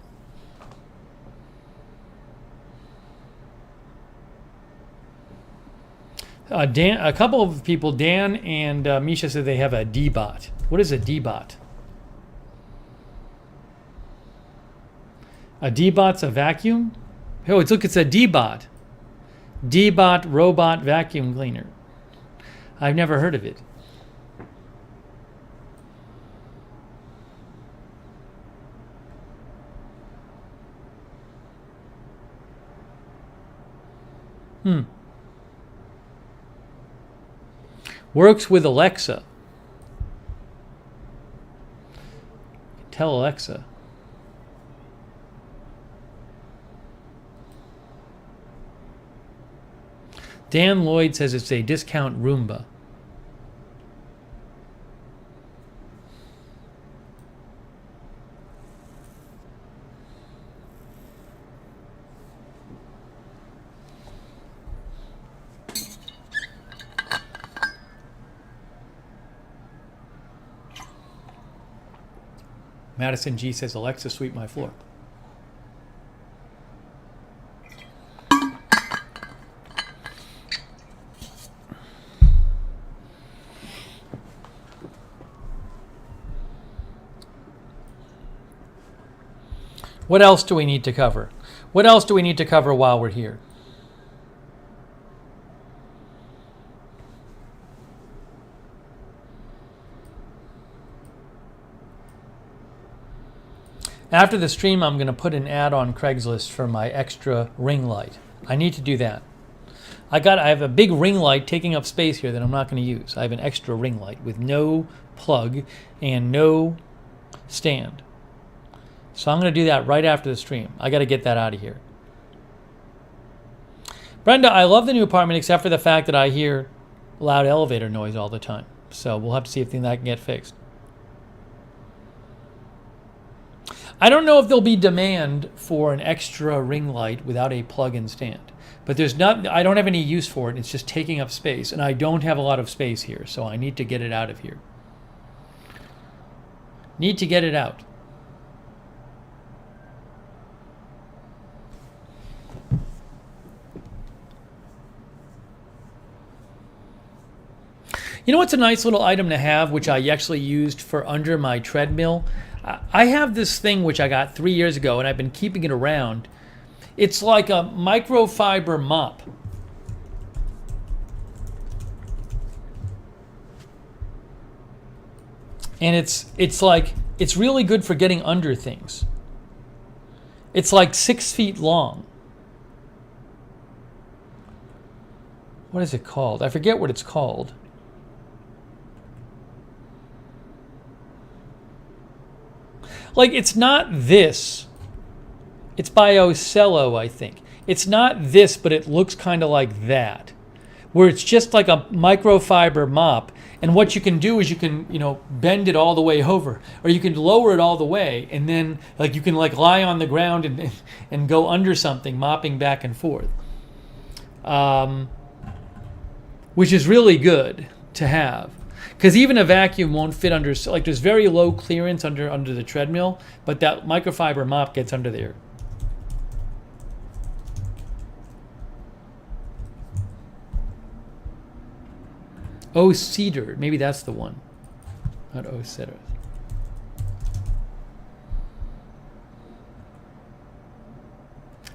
Dan, a couple of people, Dan and Misha, said they have a D-Bot. What is a D-Bot? A D-Bot's a vacuum? Oh, it's a D-Bot. D-Bot robot vacuum cleaner. I've never heard of it. Works with Alexa. Tell Alexa. Dan Lloyd says it's a discount Roomba. Madison G says, Alexa, sweep my floor. What else do we need to cover? What else do we need to cover while we're here? After the stream, I'm going to put an ad on Craigslist for my extra ring light. I need to do that. I have a big ring light taking up space here that I'm not going to use. I have an extra ring light with no plug and no stand. So I'm going to do that right after the stream. I got to get that out of here. Brenda, I love the new apartment except for the fact that I hear loud elevator noise all the time. So we'll have to see if that can get fixed. I don't know if there'll be demand for an extra ring light without a plug-in stand, but I don't have any use for it. It's just taking up space, and I don't have a lot of space here, so I need to get it out of here. Need to get it out. You know what's a nice little item to have, which I actually used for under my treadmill? I have this thing which I got 3 years ago, and I've been keeping it around. It's like a microfiber mop. And it's really good for getting under things. It's like 6 feet long. What is it called? I forget what it's called. Like, it's not this. It's by Ocello, I think. It's not this, but it looks kind of like that. where it's just like a microfiber mop. And what you can do is you can, bend it all the way over, or you can lower it all the way, and then like you can like lie on the ground and go under something, mopping back and forth, which is really good to have, because even a vacuum won't fit under. Like there's very low clearance under the treadmill, but that microfiber mop gets under there. Oh, cedar. Maybe that's the one. Not oh, cedar.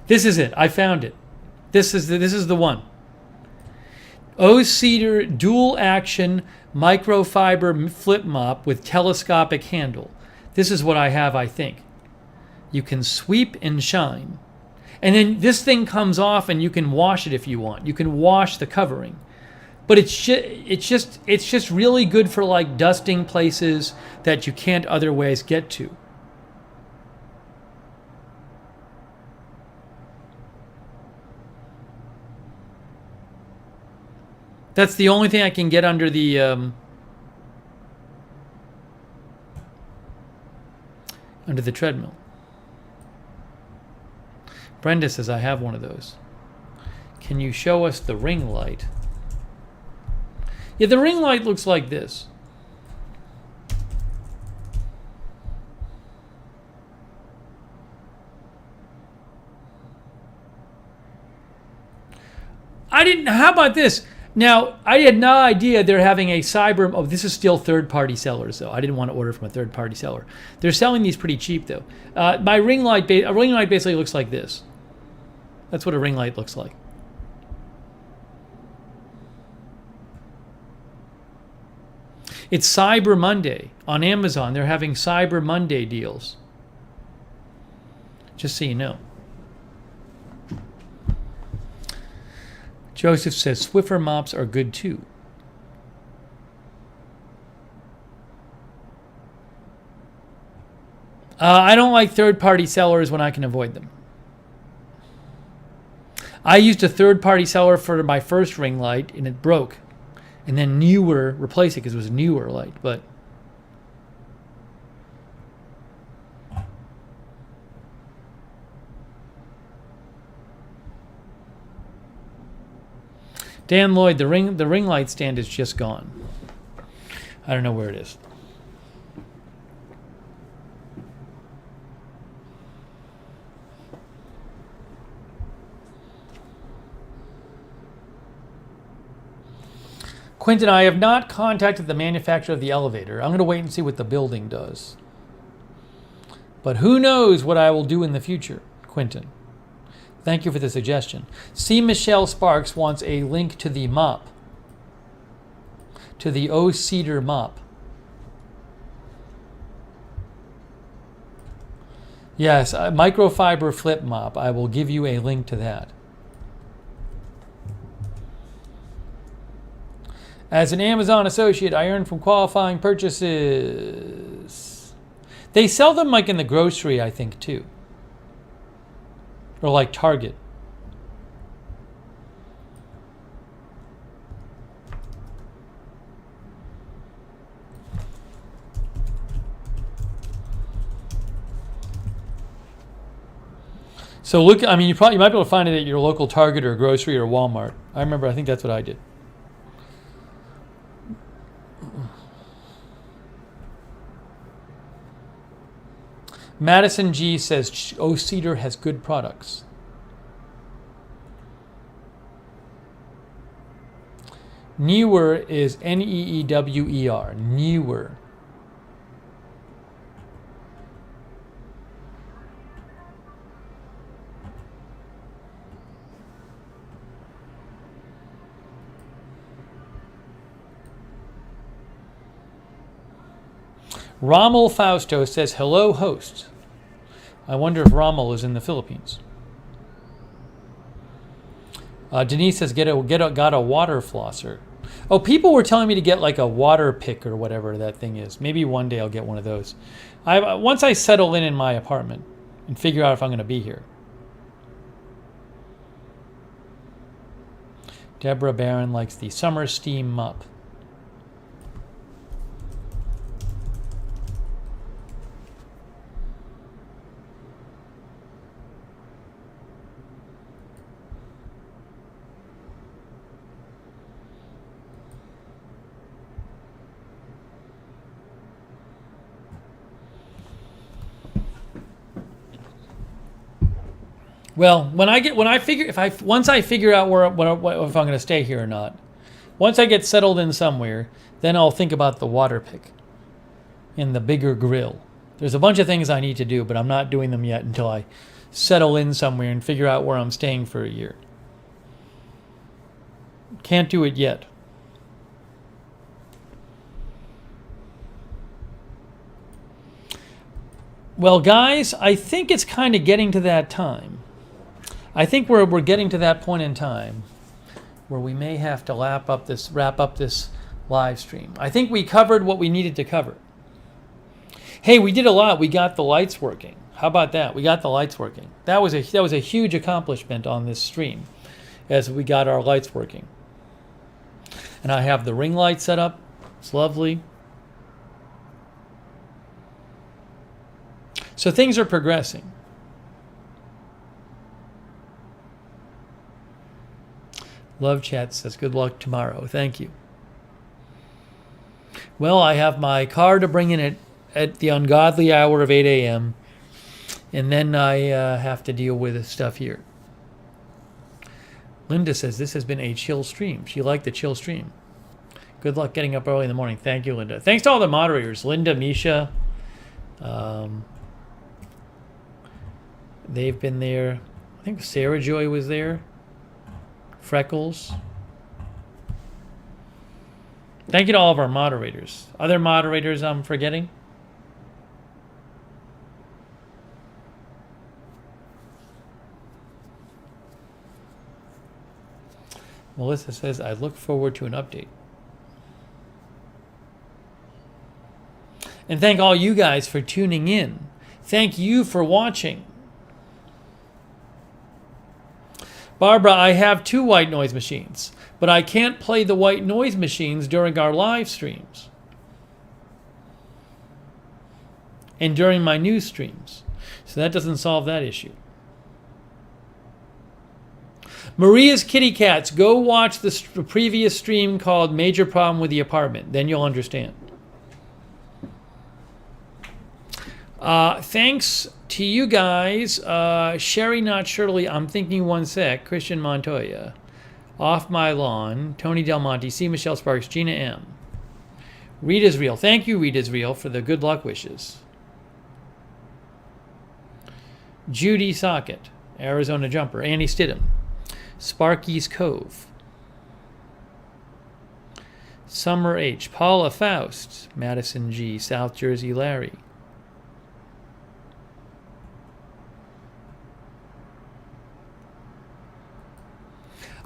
This is it. I found it. This is the one. Oh, cedar dual action microfiber flip mop with telescopic handle. This is what I have, I think. You can sweep and shine. And then this thing comes off and you can wash it if you want. You can wash the covering. But it's just really good for like dusting places that you can't otherwise get to. That's the only thing I can get under the treadmill. Brenda says I have one of those. Can you show us the ring light? Yeah, the ring light looks like this. How about this? Now, I had no idea they're having a cyber. Oh, this is still third-party sellers, though. I didn't want to order from a third-party seller. They're selling these pretty cheap, though. My ring light, a ring light basically looks like this. That's what a ring light looks like. It's Cyber Monday on Amazon. They're having Cyber Monday deals. Just so you know. Joseph says Swiffer mops are good too. I don't like third-party sellers when I can avoid them. I used a third-party seller for my first ring light and it broke. And then Newer replaced it because it was a newer light. But Dan Lloyd, the ring light stand is just gone. I don't know where it is. Quentin, I have not contacted the manufacturer of the elevator. I'm going to wait and see what the building does. But who knows what I will do in the future, Quentin. Thank you for the suggestion. C. Michelle Sparks wants a link to the mop. To the O Cedar mop. Yes, a microfiber flip mop. I will give you a link to that. As an Amazon associate, I earn from qualifying purchases. They sell them like in the grocery, I think, too. Or like Target. So look, I mean, you might be able to find it at your local Target or grocery or Walmart. I think that's what I did. Madison G says, "Oh, Cedar has good products." Newer is Neewer. Newer. Rommel Fausto says, "Hello, host." I wonder if Rommel is in the Philippines. Denise says, got a water flosser. Oh, people were telling me to get like a water pick or whatever that thing is. Maybe one day I'll get one of those. Once I settle in my apartment and figure out if I'm going to be here. Deborah Barron likes the summer steam mop. Well, once I figure out if I'm going to stay here or not, once I get settled in somewhere, then I'll think about the water pick and the bigger grill. There's a bunch of things I need to do, but I'm not doing them yet until I settle in somewhere and figure out where I'm staying for a year. Can't do it yet. Well, guys, I think it's kind of getting to that time. I think we're getting to that point in time where we may have to wrap up this live stream. I think we covered what we needed to cover. Hey, we did a lot. We got the lights working. How about that? We got the lights working. That was a huge accomplishment on this stream, as we got our lights working. And I have the ring light set up. It's lovely. So things are progressing. Love Chat says, good luck tomorrow. Thank you. Well, I have my car to bring in at the ungodly hour of 8 a.m. And then I have to deal with stuff here. Linda says, this has been a chill stream. She liked the chill stream. Good luck getting up early in the morning. Thank you, Linda. Thanks to all the moderators. Linda, Misha. They've been there. I think Sarah Joy was there. Freckles. Thank you to all of our moderators. Other moderators I'm forgetting? Melissa says, I look forward to an update. And thank all you guys for tuning in. Thank you for watching. Barbara, I have 2 white noise machines, but I can't play the white noise machines during our live streams and during my news streams. So that doesn't solve that issue. Maria's Kitty Cats, go watch the previous stream called Major Problem with the Apartment. Then you'll understand. Thanks to you guys. Sherry Not Shirley, I'm thinking one sec. Christian Montoya. Off My Lawn. Tony Del Monte. C. Michelle Sparks. Gina M. Reed Israel. Thank you, Reed Israel, for the good luck wishes. Judy Socket. Arizona Jumper. Annie Stidham. Sparky's Cove. Summer H. Paula Faust. Madison G. South Jersey Larry.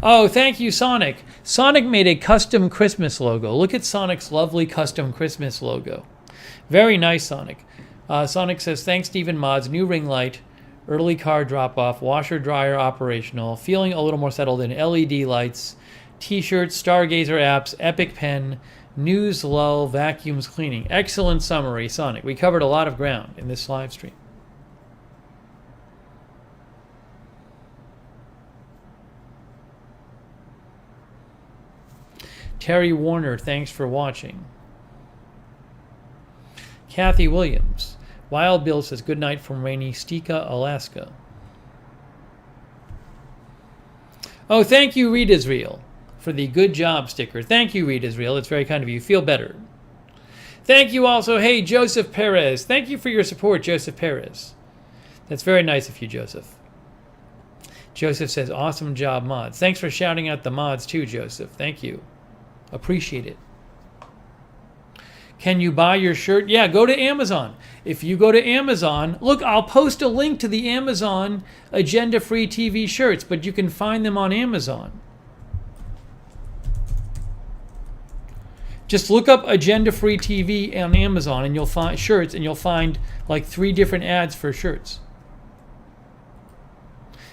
Oh, thank you, Sonic. Sonic made a custom Christmas logo. Look at Sonic's lovely custom Christmas logo. Very nice, Sonic. Sonic says, thanks, Stephen Mods. New ring light. Early car drop-off. Washer dryer operational. Feeling a little more settled in. LED lights. T-shirts. Stargazer apps. Epic pen. News lull. Vacuums cleaning. Excellent summary, Sonic. We covered a lot of ground in this live stream. Terry Warner, thanks for watching. Kathy Williams. Wild Bill says, good night from rainy Stika, Alaska. Oh, thank you, Reed Israel, for the good job sticker. Thank you, Reed Israel. It's very kind of you. Feel better. Thank you also. Hey, Joseph Perez. Thank you for your support, Joseph Perez. That's very nice of you, Joseph. Joseph says, awesome job, mods. Thanks for shouting out the mods, too, Joseph. Thank you. Appreciate it. Can you buy your shirt? Yeah, go to Amazon. If you go to Amazon, look, I'll post a link to the Amazon agenda-free TV shirts, but you can find them on Amazon. Just look up agenda-free TV on Amazon and you'll find shirts, and you'll find like 3 different ads for shirts.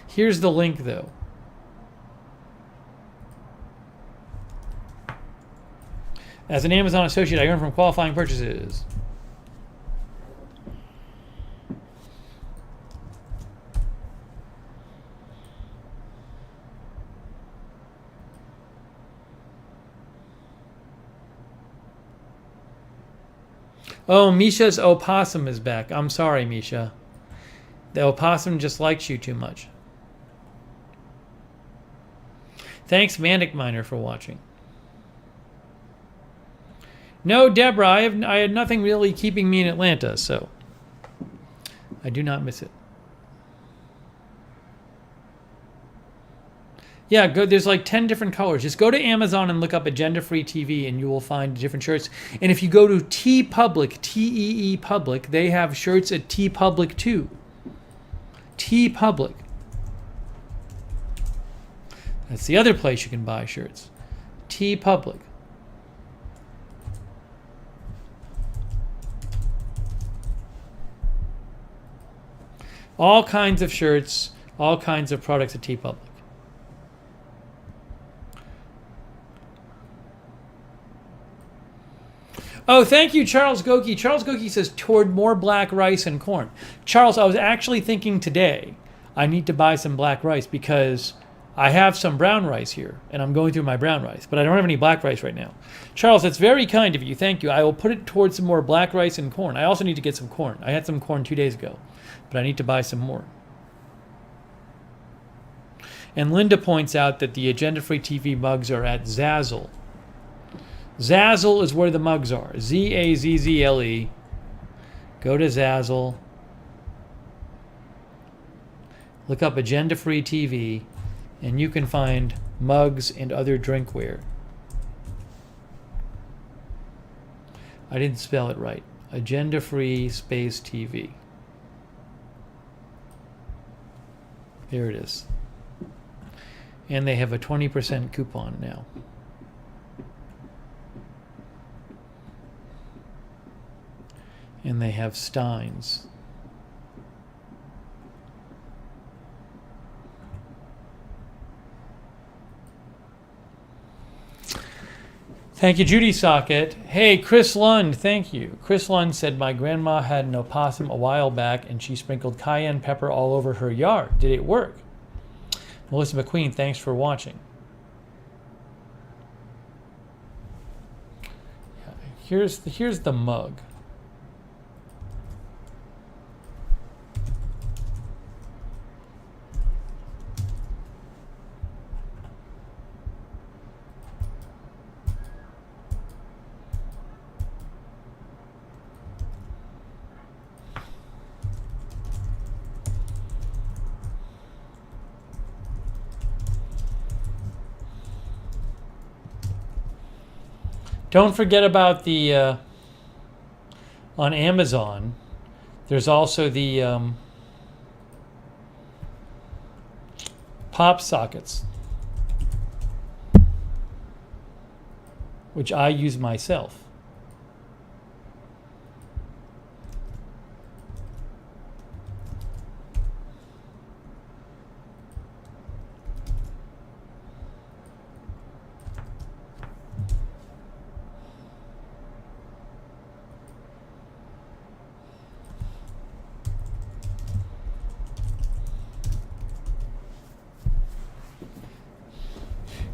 Here's the link, though. As an Amazon associate, I earn from qualifying purchases. Oh, Misha's opossum is back. I'm sorry, Misha. The opossum just likes you too much. Thanks, Manic Miner, for watching. No, Deborah, I had nothing really keeping me in Atlanta, so I do not miss it. Yeah, go. There's like 10 different colors. Just go to Amazon and look up Agenda Free TV, and you will find different shirts. And if you go to T Public, T-E-E Public, they have shirts at T Public too. T Public. That's the other place you can buy shirts. T Public. All kinds of shirts, all kinds of products at T Public. Oh, thank you, Charles Goki. Charles Goki says, toward more black rice and corn. Charles, I was actually thinking today, I need to buy some black rice because I have some brown rice here, and I'm going through my brown rice, but I don't have any black rice right now. Charles, that's very kind of you. Thank you. I will put it towards some more black rice and corn. I also need to get some corn. I had some corn 2 days ago, but I need to buy some more. And Linda points out that the Agenda Free TV mugs are at Zazzle. Zazzle is where the mugs are. Z-A-Z-Z-L-E. Go to Zazzle. Look up Agenda Free TV, and you can find mugs and other drinkware. I didn't spell it right. Agenda Free Space TV. There it is. And they have a 20% coupon now. And they have Steins. Thank you, Judy Socket. Hey, Chris Lund, thank you. Chris Lund said, my grandma had an opossum a while back and she sprinkled cayenne pepper all over her yard. Did it work? Melissa McQueen, thanks for watching. Here's the mug. Don't forget about the, on Amazon, there's also the pop sockets, which I use myself.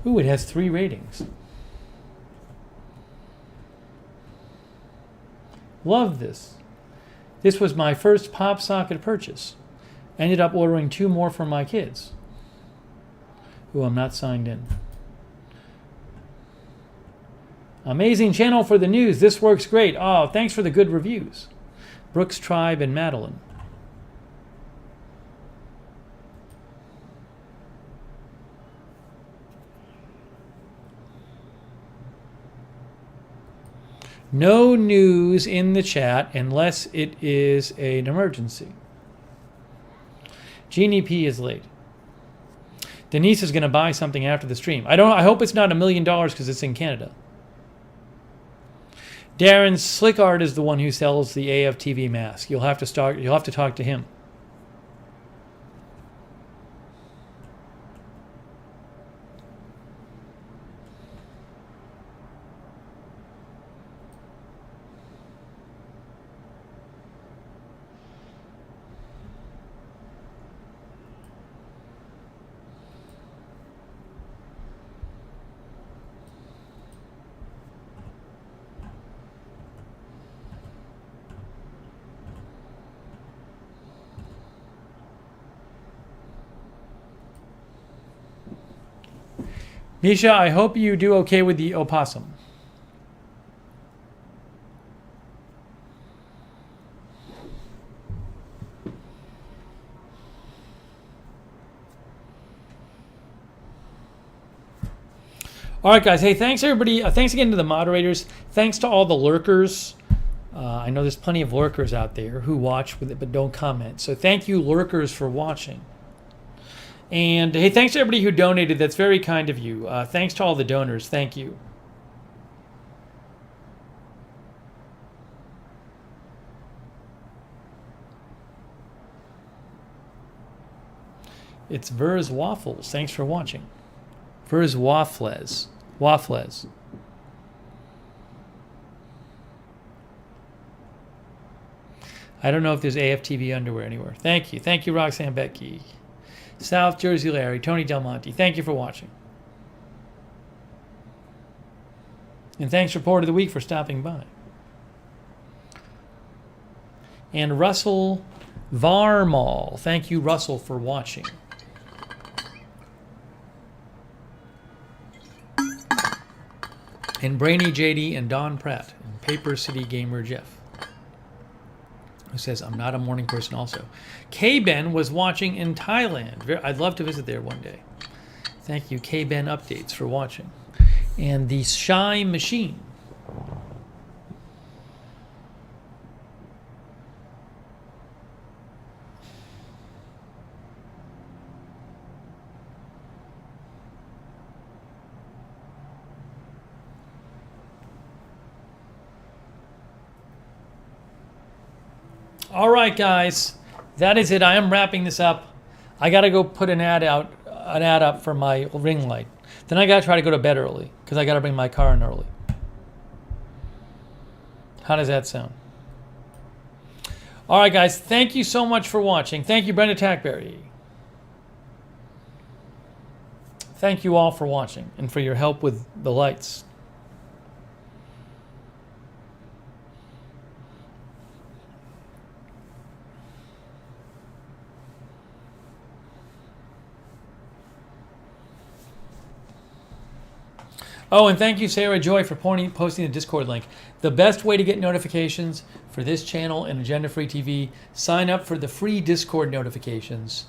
Ooh, it has 3 ratings. Love this. This was my first pop socket purchase. Ended up ordering 2 more for my kids. Ooh, I'm not signed in. Amazing channel for the news. This works great. Oh, thanks for the good reviews. Brooks Tribe and Madeline. No news in the chat unless it is an emergency. Jeannie P is late. Denise is going to buy something after the stream. I hope it's not $1 million because it's in Canada. Darren Slick Art is the one who sells the AFTV mask. You'll have to talk to him. Misha, I hope you do okay with the opossum. All right, guys. Hey, thanks, everybody. Thanks again to the moderators. Thanks to all the lurkers. I know there's plenty of lurkers out there who watch with it but don't comment. So thank you, lurkers, for watching. And hey, thanks to everybody who donated. That's very kind of you. Thanks to all the donors. Thank you. It's Vers Waffles. Thanks for watching. Vers Waffles. Waffles. I don't know if there's AFTV underwear anywhere. Thank you. Thank you, Roxanne Becky. South Jersey Larry. Tony Del Monte. Thank you for watching. And thanks, Report of the Week, for stopping by. And Russell Varmal. Thank you, Russell, for watching. And Brainy JD and Don Pratt and Paper City Gamer Jeff, who says, I'm not a morning person also. K-Ben was watching in Thailand. I'd love to visit there one day. Thank you, K-Ben Updates, for watching. And the Shy Machine. All right, guys, that is it. I am wrapping this up. I got to go put an ad up for my ring light. Then I got to try to go to bed early because I got to bring my car in early. How does that sound? All right, guys, thank you so much for watching. Thank you, Brenda Tackberry. Thank you all for watching and for your help with the lights. Oh, and thank you, Sarah Joy, for posting the Discord link. The best way to get notifications for this channel and Agenda Free TV, sign up for the free Discord notifications.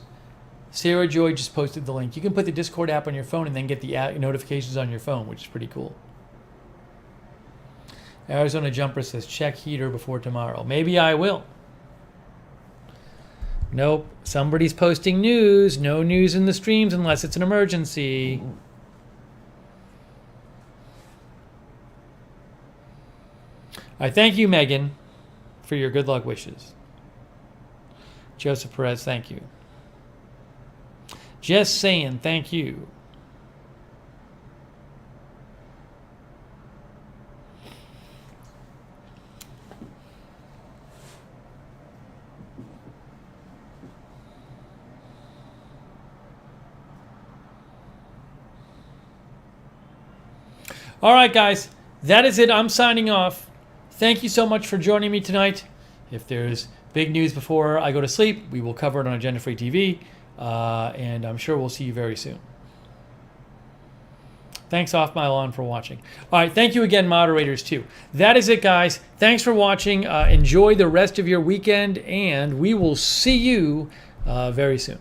Sarah Joy just posted the link. You can put the Discord app on your phone and then get the notifications on your phone, which is pretty cool. Arizona Jumper says, check heater before tomorrow. Maybe I will. Nope. Somebody's posting news. No news in the streams unless it's an emergency. All right, thank you, Megan, for your good luck wishes. Joseph Perez, thank you. Just saying, thank you. All right, guys, that is it. I'm signing off. Thank you so much for joining me tonight. If there's big news before I go to sleep, we will cover it on Agenda Free TV, and I'm sure we'll see you very soon. Thanks, Off My Lawn, for watching. All right, thank you again, moderators, too. That is it, guys. Thanks for watching. Enjoy the rest of your weekend, and we will see you very soon.